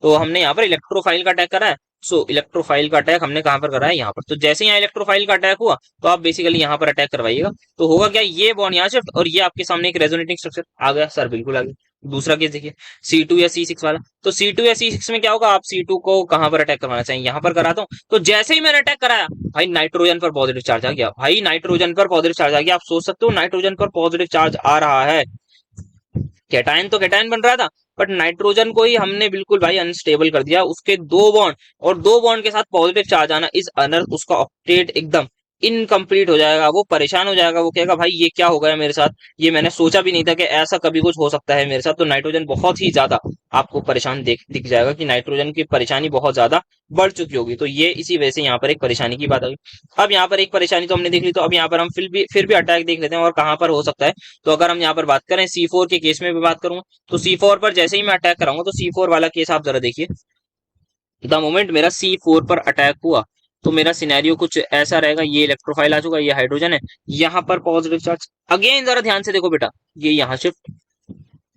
[SPEAKER 1] तो हमने यहाँ पर इलेक्ट्रोफाइल का अटैक करा है। सो इलेक्ट्रोफाइल का अटैक हमने कहां पर करा है, यहाँ पर। तो जैसे यहाँ इलेक्ट्रोफाइल का अटैक हुआ तो आप बेसिकली यहाँ पर अटैक करवाइएगा। तो होगा क्या, ये बॉन्ड यहाँ शिफ्ट और ये आपके सामने एक रेजोनेटिंग स्ट्रक्चर आ गया, सर बिल्कुल आ गया। दूसरा केस देखिए, C2 या C6 वाला। तो C2 या C6 में क्या होगा, आप C2 को कहां पर अटैक करवाना चाहिए, यहां पर कराता हूं। तो जैसे ही मैंने अटैक कराया, भाई नाइट्रोजन पर पॉजिटिव चार्ज आ गया, भाई नाइट्रोजन पर पॉजिटिव चार्ज आ गया। आप सोच सकते हो नाइट्रोजन पर पॉजिटिव चार्ज आ रहा है, कैटायन तो कैटायन बन रहा था, बट नाइट्रोजन को ही हमने बिल्कुल भाई अनस्टेबल कर दिया। उसके दो बॉन्ड, और दो बॉन्ड के साथ पॉजिटिव चार्ज आना इज अनर्थ, उसका ऑक्टेट एकदम इनकम्प्लीट हो जाएगा, वो परेशान हो जाएगा, वो कहेगा भाई ये क्या हो गया मेरे साथ, ये मैंने सोचा भी नहीं था कि ऐसा कभी कुछ हो सकता है मेरे साथ। तो नाइट्रोजन बहुत ही ज्यादा आपको परेशान दिख जाएगा कि नाइट्रोजन की परेशानी बहुत ज्यादा बढ़ चुकी होगी। तो ये इसी वजह से यहाँ पर एक परेशानी की बात आ गई। अब यहाँ पर एक परेशानी तो हमने देख ली, तो अब यहाँ पर हम फिर भी अटैक देख लेते हैं और कहां पर हो सकता है। तो अगर हम यहाँ पर बात करें C4 के केस में भी बात करूंगा, तो C4 पर जैसे ही मैं अटैक कराऊंगा, तो C4 वाला केस आप जरा देखिए। द मोमेंट मेरा C4 पर अटैक हुआ, तो मेरा सिनेरियो कुछ ऐसा रहेगा, ये इलेक्ट्रोफाइल आ चुका, ये हाइड्रोजन है, यहाँ पर पॉजिटिव चार्ज। अगेन जरा ध्यान से देखो बेटा, ये यहाँ शिफ्ट,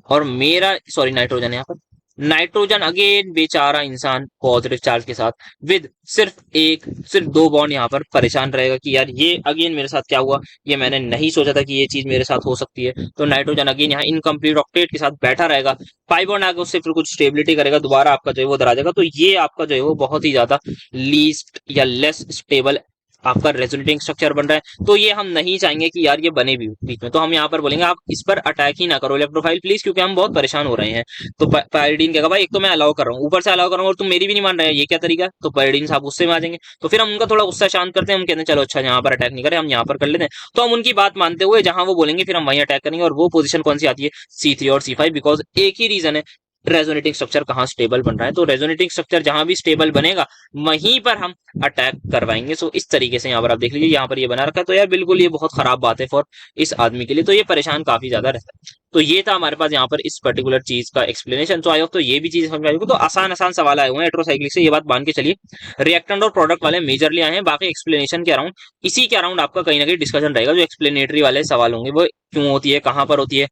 [SPEAKER 1] और मेरा सॉरी नाइट्रोजन है यहाँ पर, नाइट्रोजन अगेन बेचारा इंसान पॉजिटिव चार्ज के साथ विद सिर्फ दो बॉन्ड यहाँ पर परेशान रहेगा कि यार ये अगेन मेरे साथ क्या हुआ, ये मैंने नहीं सोचा था कि ये चीज मेरे साथ हो सकती है। तो नाइट्रोजन अगेन यहाँ इनकम्प्लीट ऑक्टेट के साथ बैठा रहेगा, पाई बॉन्ड आगे उससे फिर कुछ स्टेबिलिटी करेगा, दोबारा आपका जो है वो उधर आ जाएगा। तो ये आपका जो है वो बहुत ही ज्यादा लीस्ट या लेस स्टेबल आपका रेजोनेटिंग स्ट्रक्चर बन रहा है। तो ये हम नहीं चाहेंगे कि यार ये बने भी बीच में, तो हम यहाँ पर बोलेंगे आप इस पर अटैक ही ना करो इलेक्ट्रोफाइल प्लीज, क्योंकि हम बहुत परेशान हो रहे हैं। तो पायरिडीन कहेगा भाई एक तो मैं अलाउ कर रहा हूँ, ऊपर से अलाउ कर रहा हूँ और तुम मेरी भी नहीं मान रहे हैं, ये क्या तरीका है। तो पायरिडीन साहब गुस्से में आ जाएंगे, तो फिर हम उनका थोड़ा गुस्सा शांत करते हैं, हम कहते हैं चलो अच्छा यहाँ पर अटैक नहीं करें, हम यहाँ पर कर लेते हैं। तो हम उनकी बात मानते हुए जहां वो बोलेंगे फिर हम वहीं अटैक करेंगे। और वो पोजीशन कौन सी आती है, C3 और C5, बिकॉज एक ही रीजन है, रेजोनेटिंग स्ट्रक्चर कहाँ स्टेबल बन रहा है। तो रेजोनेटिंग स्ट्रक्चर जहां भी स्टेबल बनेगा वहीं पर हम अटैक करवाएंगे। सो इस तरीके से यहाँ पर आप देख लीजिए, यहाँ पर ये बना रखा है। तो यार बिल्कुल ये बहुत खराब बात है फॉर इस आदमी के लिए, तो ये परेशान काफी ज्यादा रहता है। तो ये था हमारे पास यहाँ पर इस पर्टिकुलर चीज का एक्सप्लेनेशन। तो आई होप तो ये भी चीज समझ आई होगी। तो आसान आसान सवाल आए हुए हैं हेटेरोसाइक्लिक से, ये बात मान के चलिए। रिएक्टेंट और प्रोडक्ट वाले मेजरली आए हैं, बाकी एक्सप्लेनेशन के अराउंड इसी के अराउंड आपका कहीं ना कहीं डिस्कशन रहेगा। जो एक्सप्लेनेटरी वाले सवाल होंगे वो क्यों होती है, कहां पर होती है,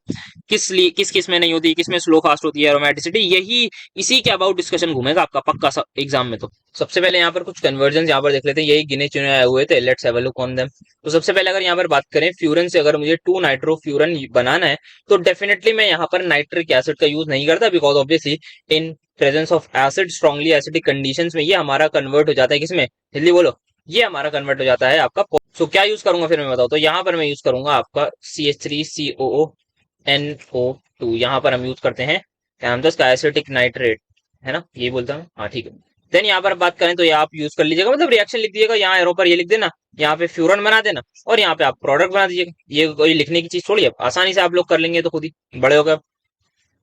[SPEAKER 1] किस में नहीं होती, किस में स्लो फास्ट होती है, एरोमेटिसिटी, यही इसी के अबाउट डिस्कशन घूमेगा आपका पक्का एग्जाम में। तो सबसे पहले यहाँ पर कुछ कन्वर्जन यहाँ पर देख लेते हैं, यही गिने चुने आए हुए थे, let's have a look on them. तो सबसे पहले अगर यहाँ पर बात करें फ्यूरन से, अगर मुझे 2 नाइट्रो फ्यूरन बनाना है, तो डेफिनेटली मैं यहाँ पर नाइट्रिक एसिड का यूज नहीं करता, because obviously in presence of acid strongly acidic conditions में ये हमारा कन्वर्ट हो जाता है किसमें, जल्दी बोलो, ये हमारा कन्वर्ट हो जाता है आपका। सो क्या यूज करूंगा फिर मैं बताऊं, तो यहाँ पर मैं यूज करूंगा आपका CH3COO NO2, यहाँ पर हम यूज करते हैं क्या नाम था इसका, एसिटिक नाइट्रेट, है ना, ये बोलता हूँ, हाँ ठीक है। देन यहाँ पर बात करें तो ये आप यूज कर लीजिएगा, मतलब रिएक्शन लिख दीजिएगा, यहाँ एरो पर ये लिख देना, यहाँ पे फ्यूरन बना देना, और यहाँ पे आप प्रोडक्ट बना दीजिएगा। ये कोई लिखने की चीज थोड़ी है, आसानी से आप लोग कर लेंगे तो खुद ही बड़े हो गए।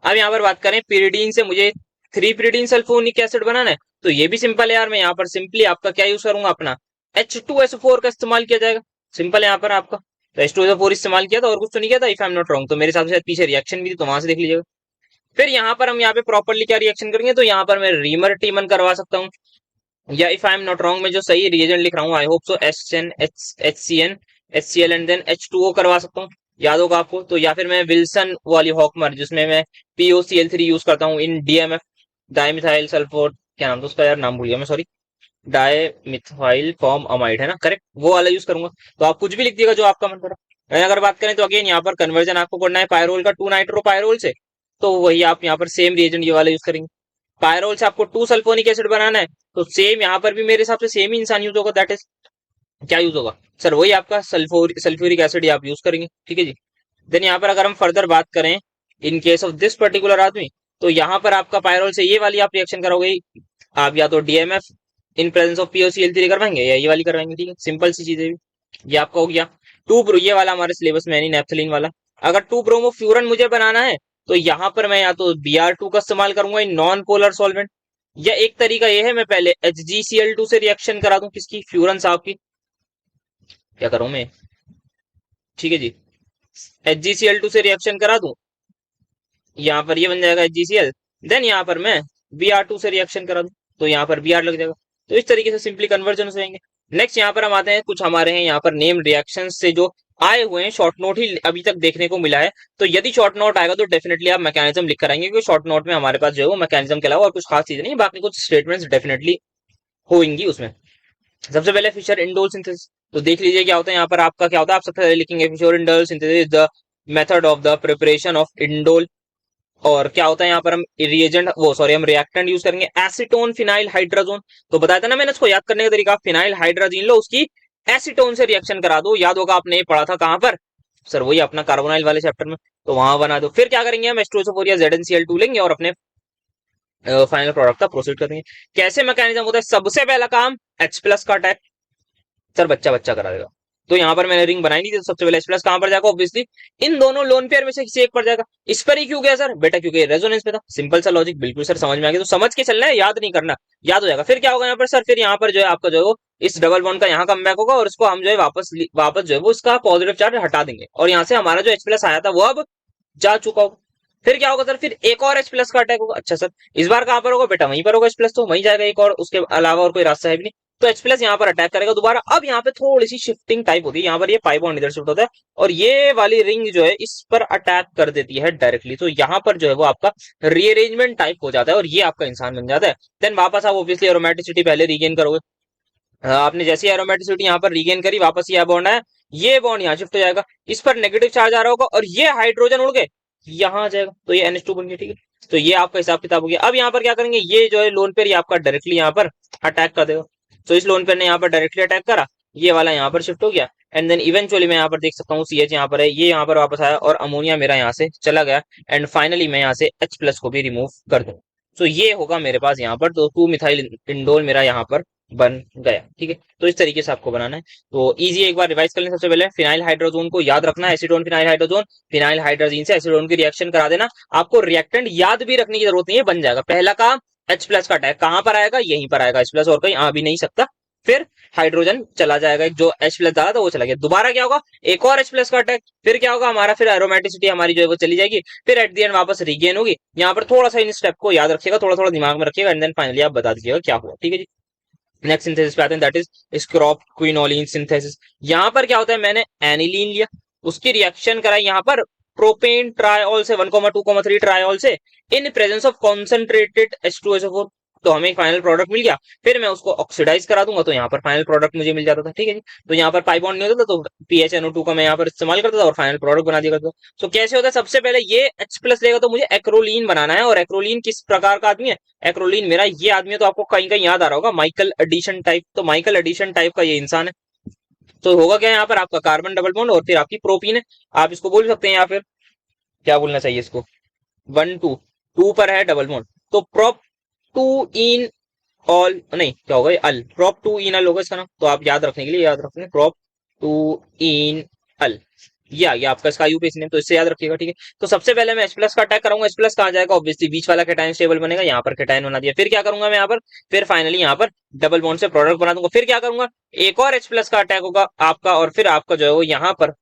[SPEAKER 1] अब यहाँ पर बात करें पिरिडीन से, मुझे 3 पिरिडीन सल्फोनिक एसिड बनाना है, तो ये भी सिंपल है यार, मैं यहाँ पर सिंपली आपका क्या यूज करूंगा, अपना H2SO4 का इस्तेमाल किया जाएगा। सिंपल है यहाँ पर आपका, तो H2SO4 इस्तेमाल किया था और कुछ तो नहीं किया था, if I am not wrong, तो मेरे हिसाब से पीछे रिएक्शन भी थी, तो वहां से देख लीजिएगा। फिर यहाँ पर हम यहाँ पे प्रॉपरली क्या रिएक्शन करेंगे, तो यहाँ पर मैं रीमर टीमन करवा सकता हूँ, या if I am not wrong मैं जो सही रिएजेंट लिख रहा हूँ, I hope so, HCN HCl and then H2O करवा सकता हूँ, याद होगा आपको। तो या फिर मैं विल्सन वाली हॉकमर, जिसमें मैं POCl3 यूज करता हूँ इन DMF, डाइमिथाइल सल्फोर, क्या नाम था उसका यार, नाम भूल गया मैं, सॉरी, डाइमिथाइल फॉर्म अमाइड, है ना, करेक्ट, वो वाला यूज करूंगा। तो आप कुछ भी लिख दिएगा जो आपका मन करा। अगर बात करें तो अगेन यहाँ पर कन्वर्जन आपको करना है पायरोल का 2 नाइट्रो पायरोल से, तो वही आप यहाँ पर सेम रिएजेंट ये वाला यूज करेंगे। पायरोल से आपको 2 सल्फोनिक एसिड बनाना है, तो सेम यहाँ पर भी मेरे हिसाब से सेम ही इंसान यूज होगा, दैट इज क्या यूज होगा सर, वही आपका सल्फ्यूरिक एसिड आप यूज करेंगे, ठीक है जी। देन यहाँ पर अगर हम फर्दर बात करें in case of this particular आदमी, तो यहाँ पर आपका पायरोल से ये वाली आप रिएक्शन करोगे, आप या तो DMF in presence of POCl3 करवाएंगे, या ये वाली करवाएंगे, ठीक है, सिंपल सी चीज है ये आपका हो गया। 2 प्रो ये वाला हमारे सिलेबस में नहीं, नेफ्थलीन वाला। अगर 2 ब्रोमो फ्यूरन मुझे बनाना है, तो यहाँ पर मैं या तो Br2 का इस्तेमाल करूंगा इन नॉन पोलर सॉल्वेंट, या एक तरीका ये है मैं पहले HgCl2 से रिएक्शन करा दूं, किसकी, फ्यूरन साहब की, क्या करूं मैं, ठीक है जी, HgCl2 से रिएक्शन करा दूं, यहाँ पर ये बन जाएगा HgCl, देन यहाँ पर मैं Br2 से रिएक्शन करा दूं, तो यहाँ पर Br लग जाएगा। तो इस तरीके से सिंपली कन्वर्जन हो जाएंगे। नेक्स्ट यहाँ पर हम आते हैं, कुछ हमारे हैं यहाँ पर नेम रिएक्शन से जो आए हुए हैं, शॉर्ट नोट ही अभी तक देखने को मिला है। तो यदि शॉर्ट नोट आएगा तो डेफिनेटली आप मैकेनिज्म लिख कर आएंगे, क्योंकि शॉर्ट नोट में हमारे पास जो है वो मैकेनिज्म के अलावा और कुछ खास चीजें नहीं, बाकी कुछ स्टेटमेंट्स डेफिनेटली होंगी उसमें। सबसे पहले फिशर इंडोल सिंथेसिस, तो देख लीजिए क्या होता है यहाँ पर आपका, क्या होता है, आप सबसे पहले लिखेंगे Fischer indole synthesis the method of the preparation of indole और क्या होता है यहाँ पर हम रिएजेंट वो सॉरी हम रिएक्टेंट यूज करेंगे एसीटोन फिनाइल हाइड्राजोन। तो बताया था ना मैंने, इसको याद करने का तरीका, फिनाइल हाइड्राजीन लो, उसकी एसीटोन से रिएक्शन करा दो। याद होगा आपने पढ़ा था कहां पर सर, वही अपना कार्बोनाइल वाले चैप्टर में, तो वहां बना दो। फिर क्या करेंगे हम H2SO4 या ZnCl2 लेंगे और अपने फाइनल प्रोडक्ट का प्रोसीड करेंगे। कैसे मैकेनिज्म होता है, सबसे पहला काम H+ का अटैक, सर बच्चा बच्चा करा देगा। तो यहाँ पर मैंने रिंग बनाई नहीं थी, तो सबसे पहले H+ कहां पर जाएगा, ऑब्वियसली इन दोनों लोन पेयर में से किसी एक पर जाएगा। इस पर ही क्यों गया सर, बेटा क्योंकि रेजोनेंस पे था। सिंपल सा लॉजिक, बिल्कुल सर समझ में आ गया। तो समझ के चलना है, याद नहीं करना, याद हो जाएगा। फिर क्या होगा यहाँ पर सर, फिर यहाँ पर जो है आपका जो है वो इस डबल बॉन्ड का यहाँ कमबैक होगा और इसको हम जो है वापस जो है वो इसका पॉजिटिव चार्ज हटा देंगे और यहाँ से हमारा जो H+ आया था वो अब जा चुका होगा। फिर क्या होगा सर, फिर एक और H+ का अटैक होगा। अच्छा सर, इस बार कहां पर होगा, बेटा वहीं पर होगा H+, तो वहीं जाएगा एक और, उसके अलावा और कोई रास्ता है भी नहीं। तो H+ यहाँ पर अटैक करेगा दोबारा। अब यहाँ पे थोड़ी सी शिफ्टिंग टाइप होती है, यहाँ पर ये पाई बॉन्ड इधर शिफ्ट होता है और ये वाली रिंग जो है इस पर अटैक कर देती है डायरेक्टली। तो यहाँ पर जो है वो आपका रीअरेंजमेंट टाइप हो जाता है और ये आपका इंसान बन जाता है। देन वापस आप ऑब्वियसली एरोमेटिसिटी पहले रीगेन करोगे। आपने जैसे ही एरोमेटिसिटी यहाँ पर रीगेन करी, वापस ये बॉन्ड है, ये बॉन्ड यहाँ शिफ्ट हो जाएगा, इस पर नेगेटिव चार्ज आ रहा होगा और ये हाइड्रोजन उड़ के यहाँ आ जाएगा, तो ये NH2 बन गया। ठीक है, तो ये आपका हिसाब किताब हो गया। अब यहाँ पर क्या करेंगे, ये जो है लोन पेयर ये आपका डायरेक्टली यहाँ पर अटैक कर देगा। तो इस लोन पेयर ने यहाँ पर डायरेक्टली अटैक करा, ये वाला यहाँ पर शिफ्ट हो गया एंड देन इवेंचुअली मैं यहाँ पर देख सकता हूँ CH यहाँ पर है, ये यहाँ पर वापस आया और अमोनिया मेरा यहाँ से चला गया एंड फाइनली मैं यहाँ से H+ को भी रिमूव कर दूं। तो ये होगा मेरे पास यहाँ पर, तो 2 मिथाइल इंडोल मेरा यहाँ पर बन गया। ठीक है, तो इस तरीके से आपको बनाना है। तो इजी, एक बार रिवाइज कर लें। सबसे पहले फिनाइल हाइड्रोजोन को याद रखना है, acetone phenyl hydrazone, phenyl hydrazine से एसीटोन की रिएक्शन करा देना। आपको रिएक्टेंट याद भी रखने की जरूरत नहीं है, बन जाएगा। पहला काम H+ का अटैक कहां पर आएगा, यहीं पर आएगा, H+ और कहीं आ भी नहीं सकता। फिर हाइड्रोजन चला जाएगा, जो H+ डाला था वो चला गया। दोबारा क्या होगा, एक और H+ का अटैक। फिर क्या होगा हमारा, फिर एरोमेटिसिटी हमारी जो है वो चली जाएगी, फिर एट दी एंड वापस रीगेन होगी। यहाँ पर थोड़ा सा इन स्टेप को याद रखिएगा, थोड़ा थोड़ा दिमाग में रखिएगा एंड देन फाइनली आप बता दीजिएगा क्या हुआ। ठीक है जी, नेक्स्ट सिंथेसिस पे आते हैं, दैट इज स्क्रॉप क्विनोलिन सिंथेसिस। यहाँ पर क्या होता है, मैंने एनिलीन लिया, उसकी रिएक्शन कराई यहाँ पर प्रोपेन ट्रायोल से 1,2,3 ट्रायोल से इन प्रेजेंस ऑफ कॉन्सेंट्रेटेड H2SO4, तो हमें एक फाइनल प्रोडक्ट मिल गया। फिर मैं उसको ऑक्सीडाइज करा दूंगा तो यहाँ पर फाइनल प्रोडक्ट मुझे मिल जाता था। ठीक है जी, तो यहाँ पर पाई बॉन्ड नहीं होता था, तो PHNO2 का मैं यहाँ पर इस्तेमाल करता था और फाइनल प्रोडक्ट बना दिया करता था। तो कैसे होता है, सबसे पहले ये H+ लेगा तो मुझे एक्रोलीन बनाना है, और एक्रोलीन किस प्रकार का आदमी है, एक्रोलीन मेरा ये आदमी है, तो आपको कहीं कहीं याद आ रहा होगा माइकल एडिशन टाइप, तो माइकल एडिशन टाइप का ये इंसान है। तो होगा क्या, यहाँ पर आपका कार्बन डबल बॉन्ड और फिर आपकी प्रोपीन है, आप इसको बोल सकते हैं या फिर क्या बोलना चाहिए इसको, 1 2 2 पर है डबल बॉन्ड, तो प्रोप टू इन ऑल, नहीं क्या होगा, अल, प्रोप टू इन अल होगा इसका नाम। तो आप याद रखने के लिए याद रखना, प्रोप टू इन अल, ये आ गया आपका इसका यूपीएससी नेम, तो इससे याद रखिएगा। ठीक है, तो सबसे पहले मैं H+ का अटैक कराऊंगा, H+ कहाँ जाएगा, ऑब्वियसली बीच वाला कैटायन स्टेबल बनेगा, यहाँ पर कैटायन बना दिया। फिर क्या करूंगा मैं यहाँ पर, फिर फाइनली यहाँ पर डबल बॉन्ड से प्रोडक्ट बना दूंगा। फिर क्या करूंगा, एक और H+ का अटैक होगा आपका, और फिर आपका जो है वो यहाँ पर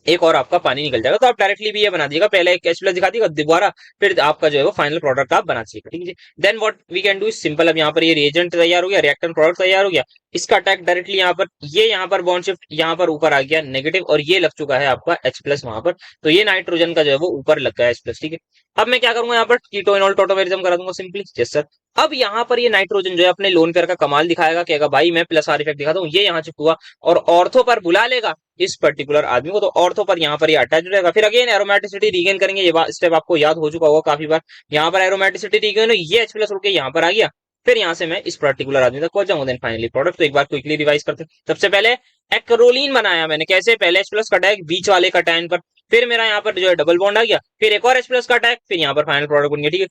[SPEAKER 1] एक और आपका पानी निकल जाएगा। तो आप डायरेक्टली भी ये बना दीजिएगा, पहले एक H+ दिखा दीजिएगा दोबारा, फिर आपका जो है वो फाइनल प्रोडक्ट आप बना दीजिएगा। ठीक है, then what we can do is simple. अब यहाँ पर ये रिएजेंट तैयार हो गया, रिएक्टेंट प्रोडक्ट तैयार हो गया, इसका अटैक डायरेक्टली यहाँ पर, ये यहाँ पर बॉन्ड शिफ्ट यहाँ पर ऊपर आ गया नेगेटिव, और ये लग चुका है आपका H+ वहां पर, तो ये नाइट्रोजन का जो है वो ऊपर लग गया H+। ठीक है, अब मैं क्या करूंगा, यहाँ पर कीटोइनॉल टोटोमेरिज्म करा दूंगा सिंपली। यस सर, अब यहाँ पर ये नाइट्रोजन जो है अपने लोन पेयर का कमाल दिखाएगा, कहेगा भाई मैं +R इफेक्ट दिखाता हूँ, ये यहाँ शिफ्ट हुआ और ऑर्थो पर बुला लेगा इस पर्टिकुलर आदमी को, तो ऑर्थो पर यहाँ पर ये अटैच हो जाएगा। फिर अगेन एरोमेटिसिटी रीगेन करेंगे, ये स्टेप आपको याद हो चुका होगा काफी बार। यहाँ पर एरोमेटिसिटी रीगेन, ये H+ उड़ के यहाँ पर आ गया, फिर यहाँ से मैं इस पर्टिकुलर आदमी तक पहुंच जाऊंगा, देन फाइनली प्रोडक्ट। तो एक बार क्विकली रिवाइज करते हैं। सबसे पहले एक्रोलीन बनाया मैंने, कैसे, पहले H+ का अटैक बीच वाले कैटायन पर, फिर मेरा यहाँ पर जो है डबल बॉन्ड आ गया, फिर एक और H+ का अटैक, फिर यहाँ पर फाइनल प्रोडक्ट बन गया। ठीक है,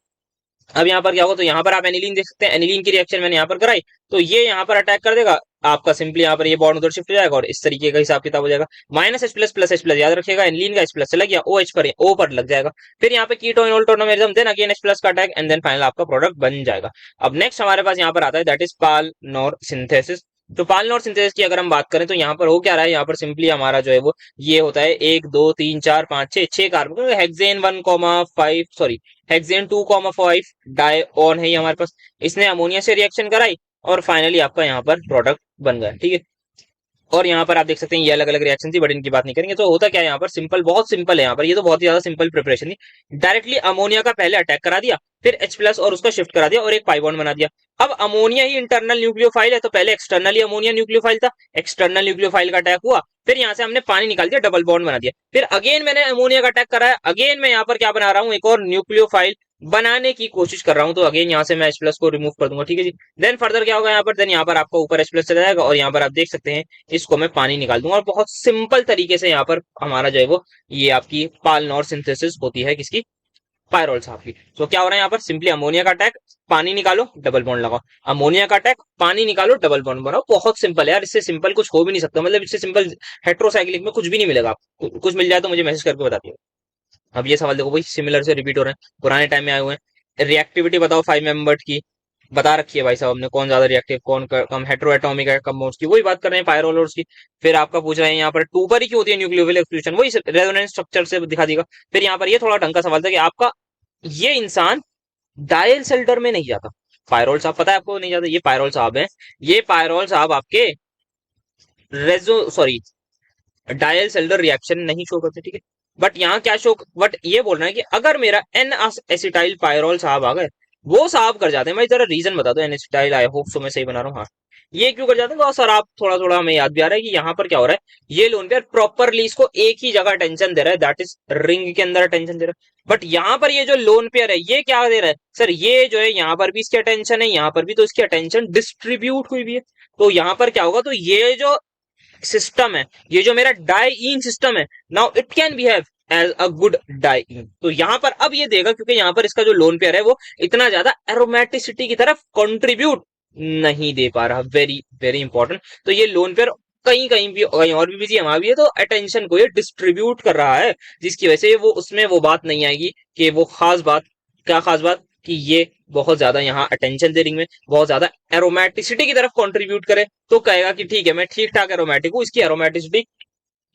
[SPEAKER 1] अब यहाँ पर क्या होगा, तो यहाँ पर आप एनिलीन देख सकते हैं, एनिलीन की रिएक्शन मैंने यहाँ पर कराई, तो ये यहाँ पर अटैक कर देगा आपका, सिंपली यहाँ पर ये बॉन्ड उधर शिफ्ट हो जाएगा और इस तरीके का हिसाब किताब हो जाएगा। -H+ +H+, याद रखिएगा, एनिलीन का H+ चला गया, OH पर, O पर लग जाएगा। फिर यहाँ पे keto enol tautomerism, then again H+ का अटैक एंड देन फाइनल आपका प्रोडक्ट बन जाएगा। अब नेक्स्ट हमारे पास यहाँ पर आता है, दैट इज पालनोर सिंथेसिस। तो पालनोर सिंथेसिस की अगर हम बात करें तो यहाँ पर हो क्या रहा है, यहाँ पर सिंपली हमारा जो है वो ये होता है 1 2 3 4 5 6 कार्बन, हेक्सेन 1,5 सॉरी हेक्सेन 2,5 डायऑन है ये हमारे पास, इसने अमोनिया से रिएक्शन कराई और फाइनली आपका यहाँ पर प्रोडक्ट बन गया। ठीक है, और यहाँ पर आप देख सकते हैं ये अलग अलग रिएक्शन थी, बट इनकी बात नहीं करेंगे। तो होता क्या है यहाँ पर, सिंपल, बहुत सिंपल है यहाँ पर, ये तो बहुत ही ज्यादा सिंपल प्रिपरेशन थी। डायरेक्टली अमोनिया का पहले अटैक करा दिया, फिर H प्लस और उसका शिफ्ट करा दिया और एक पाई बॉन्ड बना दिया। अब अमोनिया ही इंटरनल न्यूक्लियोफाइल है, तो पहले एक्सटर्नली अमोनिया न्यूक्लियोफाइल था, एक्सटर्नल न्यूक्लियोफाइल का अटैक हुआ, फिर यहाँ से हमने पानी निकाल दिया, डबल बॉन्ड बना दिया, फिर अगेन मैंने अमोनिया का अटैक कराया, अगेन मैं यहाँ पर क्या बना रहा हूँ, एक और न्यूक्लियोफाइल बनाने की कोशिश कर रहा हूं। तो अगेन यहाँ से मैं H प्लस को रिमूव कर दूंगा, ठीक है जी। देन फर्दर क्या होगा यहाँ पर, देन यहाँ पर आपका ऊपर H प्लस चला जाएगा और यहाँ पर आप देख सकते हैं इसको मैं पानी निकाल दूंगा, और बहुत सिंपल तरीके से यहाँ पर हमारा जो है वो ये आपकी पालनॉर सिंथेसिस होती है किसकी, पायरोल साहब की। तो क्या हो रहा है यहाँ पर, सिंपली अमोनिया का अटैक, पानी निकालो, डबल बॉन्ड लगाओ, अमोनिया का अटैक, पानी निकालो, डबल बॉन्ड बनाओ। बहुत सिंपल है यार, इससे सिंपल कुछ हो भी नहीं सकता, मतलब इससे सिंपल हेट्रोसाइक्लिक में कुछ भी नहीं मिलेगा आपको। कुछ मिल जाए तो मुझे मैसेज करके बता दियो। अब ये सवाल देखो भाई, सिमिलर से रिपीट हो रहे हैं, पुराने टाइम में आए हुए हैं। रिएक्टिविटी बताओ 5 मेंबर्ड की, बता रखी है भाई साहब हमने, कौन ज्यादा रिएक्टिव, कौन कम, हेट्रो एटॉमिक है कंपाउंड्स की, वही बात कर रहे हैं पायरोल और उसकी। फिर आपका पूछ रहे हैं यहाँ पर टू पर ही क्यों होती है न्यूक्लियोफिलिक एक्सक्लूजन, वही रेजोनेंस स्ट्रक्चर से दिखा देगा। फिर यहाँ पर ये थोड़ा ढंग का सवाल था कि आपका ये इंसान डायल सेल्टर में नहीं जाता। पायरोल साहब पता है आपको नहीं जाता, ये पायरोल साहब हैं, ये पायरोल साहब आपके रेजो सॉरी डायल सेल्टर रिएक्शन नहीं शो करते, ठीक है। बट यहाँ क्या शो, बट ये बोल रहे हैं कि अगर मेरा एन एसिटाइल पायरोल साहब आ गए, वो साहब कर जाते हैं। मैं जरा रीजन बता दो, N acetyl, I hope so मैं सही बना रहा हूँ, हाँ। ये क्यों कर जाते हैं, तो सर आप थोड़ा थोड़ा हमें याद भी आ रहा है कि यहाँ पर क्या हो रहा है, ये लोन पेयर प्रॉपरली इसको एक ही जगह टेंशन दे रहा है, दैट इज रिंग के अंदर टेंशन दे रहा है। बट यहाँ पर ये जो लोन पेयर है ये क्या दे रहा है सर, ये जो है यहाँ पर भी इसकी अटेंशन है, यहाँ पर भी, तो इसकी अटेंशन डिस्ट्रीब्यूट हुई भी है। तो यहाँ पर क्या होगा, तो ये जो सिस्टम है, ये जो मेरा डाइईन सिस्टम है, now it can behave as a good diene. तो यहां पर अब ये देगा, क्योंकि यहां पर इसका जो लोन पेयर है वो इतना ज्यादा एरोमेटिसिटी की तरफ कंट्रीब्यूट नहीं दे पा रहा, वेरी वेरी इंपॉर्टेंट। तो ये लोन पेयर कहीं कहीं भी, कहीं और भी बिजी है, वहां भी है, तो अटेंशन को ये डिस्ट्रीब्यूट कर रहा है, जिसकी वजह से वो उसमें वो बात नहीं आएगी कि वो खास बात, क्या खास बात, कि ये बहुत ज्यादा यहाँ अटेंशन दे रिंग में बहुत ज्यादा एरोमेटिसिटी की तरफ कंट्रीब्यूट करे, तो कहेगा कि ठीक है मैं ठीक ठाक एरोमेटिक हूँ, इसकी एरोमेटिसिटी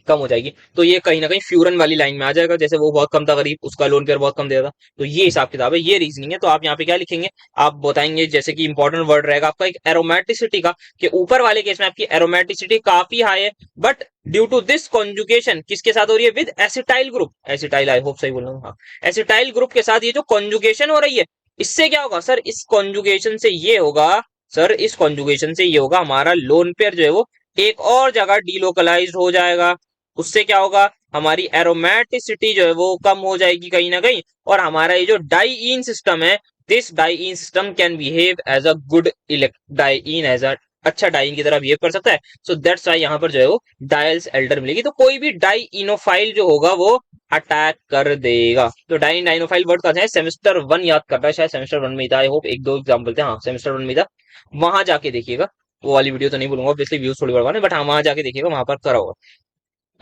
[SPEAKER 1] कम हो जाएगी, तो ये कहीं ना कहीं फ्यूरन वाली लाइन में आ जाएगा, जैसे वो बहुत कम था गरीब, उसका लोन पेयर बहुत कम दे था। तो ये हिसाब किताब है, ये रीजनिंग है। तो आप यहाँ पे क्या लिखेंगे, आप बताएंगे जैसे कि इंपॉर्टेंट वर्ड रहेगा आपका एक एरोमेटिसिटी का, कि ऊपर वाले केस में आपकी एरोमेटिसिटी काफी हाई है, but due to this conjugation किसके साथ हो रही है, with acetyl group, acetyl, I hope सही बोल रहा हूँ, हाँ, एसिटाइल ग्रुप के साथ ये जो कॉन्जुगेशन हो रही है, इससे क्या होगा सर, इस कॉन्जुगेशन से ये होगा, सर इस कॉन्जुगेशन से ये होगा, हमारा लोन पेयर जो है वो एक और जगह डीलोकलाइज हो जाएगा। उससे क्या होगा, हमारी एरोमेटिसिटी जो है वो कम हो जाएगी कहीं ना कहीं, और हमारा ये जो डाइईन सिस्टम है, this diene system can behave as a good diene, as a अच्छा डाइईन की तरह बिहेव कर सकता है। सो दैट्स वाई यहाँ पर जो है वो डायल्स एल्डर मिलेगी। तो कोई भी डाइइनोफाइल जो होगा वो अटैक कर देगा। तो डाइइनोफाइल वर्ड कहाँ है, सेमेस्टर 1 याद करता है, शायद सेमेस्टर 1 में था, आई होप एक दो एग्जाम्पल थे, हाँ सेमेस्टर 1 में था, वहां जाके देखिएगा। वो वाली वीडियो तो नहीं बोलूंगा, ऑब्वियसली व्यूज थोड़ी बढ़वाने, बट हाँ वहां जाके देखिएगा, वहां पर करा होगा।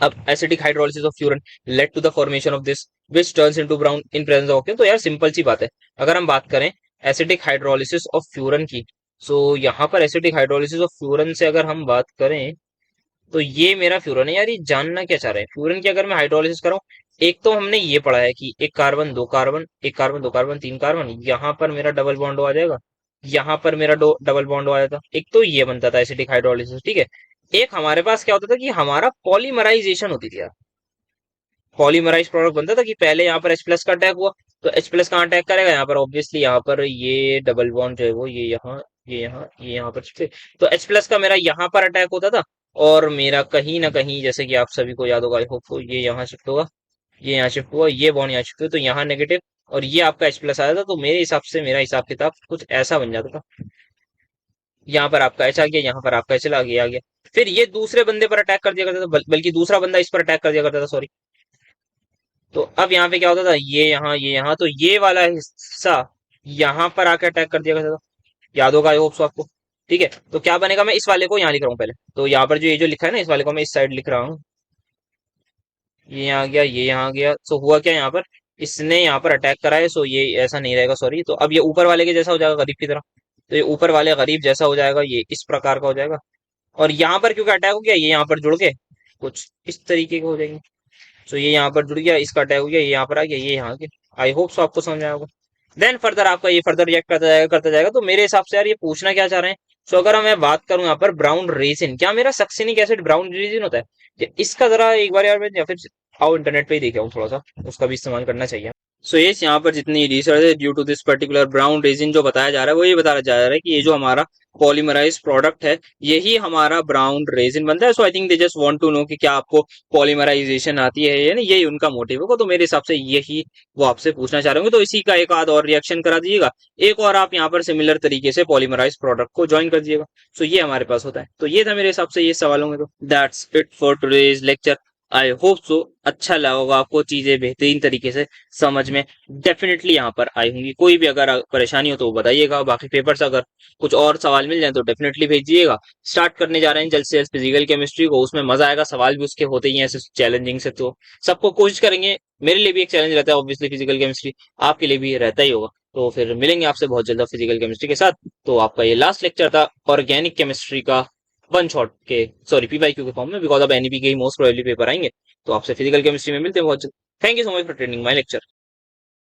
[SPEAKER 1] अब acidic hydrolysis of furan lead to the formation of this which turns into brown in presence of oxygen. तो यार सिंपल सी बात है, अगर हम बात करें एसिडिक हाइड्रोलिसिस ऑफ फ्यूरन की, सो यहाँ पर एसिडिक हाइड्रोलिसिस ऑफ फ्यूरन से अगर हम बात करें, तो ये मेरा फ्यूरन है यार। ये जानना क्या चाह रहे हैं, फ्यूरन की अगर मैं हाइड्रोलिसिस करूं, एक तो हमने ये पढ़ा है कि एक कार्बन दो कार्बन, एक कार्बन दो कार्बन तीन कार्बन, यहाँ पर मेरा डबल बॉन्ड आ जाएगा, यहाँ पर मेरा डबल बॉन्ड आ जाता, एक तो ये बनता था एसिडिक हाइड्रोलिसिस, ठीक है। एक हमारे पास क्या होता था कि हमारा पॉलीमराइजेशन होती थी यार, पॉलीमराइज प्रोडक्ट बनता था कि पहले यहाँ पर H प्लस का अटैक हुआ, तो H प्लस कहाँ अटैक करेगा, यहाँ पर ऑब्वियसली यहाँ पर ये डबल बॉन्ड जो है वो ये यहाँ, ये यहाँ, ये यहाँ पर शिफ्ट, तो H प्लस का मेरा यहाँ पर अटैक होता था, और मेरा कहीं ना कहीं जैसे कि आप सभी को याद होगा, आई होप, ये यहाँ शिफ्ट होगा, ये यहाँ शिफ्ट हुआ, ये बॉन्ड यहाँ शिफ्ट हुआ, तो यहाँ नेगेटिव, और ये आपका H प्लस आया था। तो मेरे हिसाब से मेरा हिसाब किताब कुछ ऐसा बन जाता था, यहाँ पर आपका H आ गया, यहाँ पर आपका H आ गया, फिर ये दूसरे बंदे पर अटैक कर दिया करता था, बल्कि दूसरा बंदा इस पर अटैक कर दिया करता था, सॉरी। तो अब यहाँ पे क्या होता था, ये यहाँ, तो ये वाला हिस्सा यहाँ पर आकर अटैक कर दिया करता था, याद होगा आई होप सो आपको, ठीक है। तो क्या बनेगा, मैं इस वाले को यहाँ लिख रहा हूँ पहले, तो यहाँ पर जो ये जो लिखा है ना, इस वाले को मैं इस साइड लिख रहा हूँ, ये यहाँ गया, ये यहाँ गया, सो हुआ क्या यहाँ पर, इसने यहाँ पर अटैक करा है, सो ये ऐसा नहीं रहेगा, सॉरी। तो अब ये ऊपर वाले के जैसा हो जाएगा, गरीब की तरह, तो ये ऊपर वाले गरीब जैसा हो जाएगा, ये इस प्रकार का हो जाएगा, और यहाँ पर क्योंकि अटैक हो गया, ये यहाँ पर जुड़ के कुछ इस तरीके के हो जाएंगे। तो ये यहाँ पर जुड़ गया, इसका अटैक हो गया, ये यहाँ पर आ गया, ये यहाँ आ गया, आई होप सो आपको समझ आया होगा। देन फर्दर आपका ये फर्दर रिएक्ट करता जाएगा, करता जाएगा। तो मेरे हिसाब से यार ये पूछना क्या चाह रहे हैं, सो अगर मैं बात करूं यहाँ पर ब्राउन रेजिन, क्या मेरा सक्सिनिक एसिड ब्राउन रेजिन होता है? इसका जरा एक बार यार मैं या फिर आओ इंटरनेट पे ही देख आऊं थोड़ा सा, उसका भी इस्तेमाल करना चाहिए। सो ये यहाँ पर जितनी रिसर्च है due to this particular brown resin, जो बताया जा रहा है वो ये बताया जा रहा है कि ये जो हमारा पॉलीमराइज प्रोडक्ट है यही हमारा ब्राउन रेजिन बनता है। So I think they just want to know कि क्या आपको पॉलीमराइजेशन आती है या नहीं, यही उनका मोटिव होगा। तो मेरे हिसाब से यही वो आपसे पूछना चाह रहे होंगे। तो इसी का एक आध और रिएक्शन करा दीजिएगा, एक और आप यहाँ पर सिमिलर तरीके से पॉलीमराइज प्रोडक्ट को ज्वाइन कर दीजिएगा। सो ये हमारे पास होता है। तो ये था मेरे हिसाब से ये सवालों में। तो that's it for today's lecture. I hope सो अच्छा लगा होगा आपको, चीजें बेहतरीन तरीके से समझ में डेफिनेटली यहाँ पर आई होंगी। कोई भी अगर परेशानी हो तो बताइएगा। बाकी पेपर्स अगर कुछ और सवाल मिल जाए तो डेफिनेटली भेजिएगा। स्टार्ट करने जा रहे हैं जल्द से जल्द फिजिकल केमिस्ट्री को, उसमें मजा आएगा। सवाल भी उसके होते ही हैं ऐसे चैलेंजिंग से, तो सबको कोशिश करेंगे। मेरे लिए भी एक चैलेंज रहता है ऑब्वियसली फिजिकल केमिस्ट्री, आपके लिए भी रहता ही होगा। तो फिर मिलेंगे आपसे बहुत जल्द फिजिकल केमिस्ट्री के साथ। तो आपका ये लास्ट लेक्चर था ऑर्गेनिक केमिस्ट्री का, वन शॉट के सॉरी पीवाईक्यू के फॉर्म में, बिकॉज अब एनईपी के ही मोस्ट प्रोबेबली पेपर आएंगे। तो आपसे फिजिकल केमिस्ट्री में मिलते हैं बहुत जल्द। Thank you so much for attending my lecture.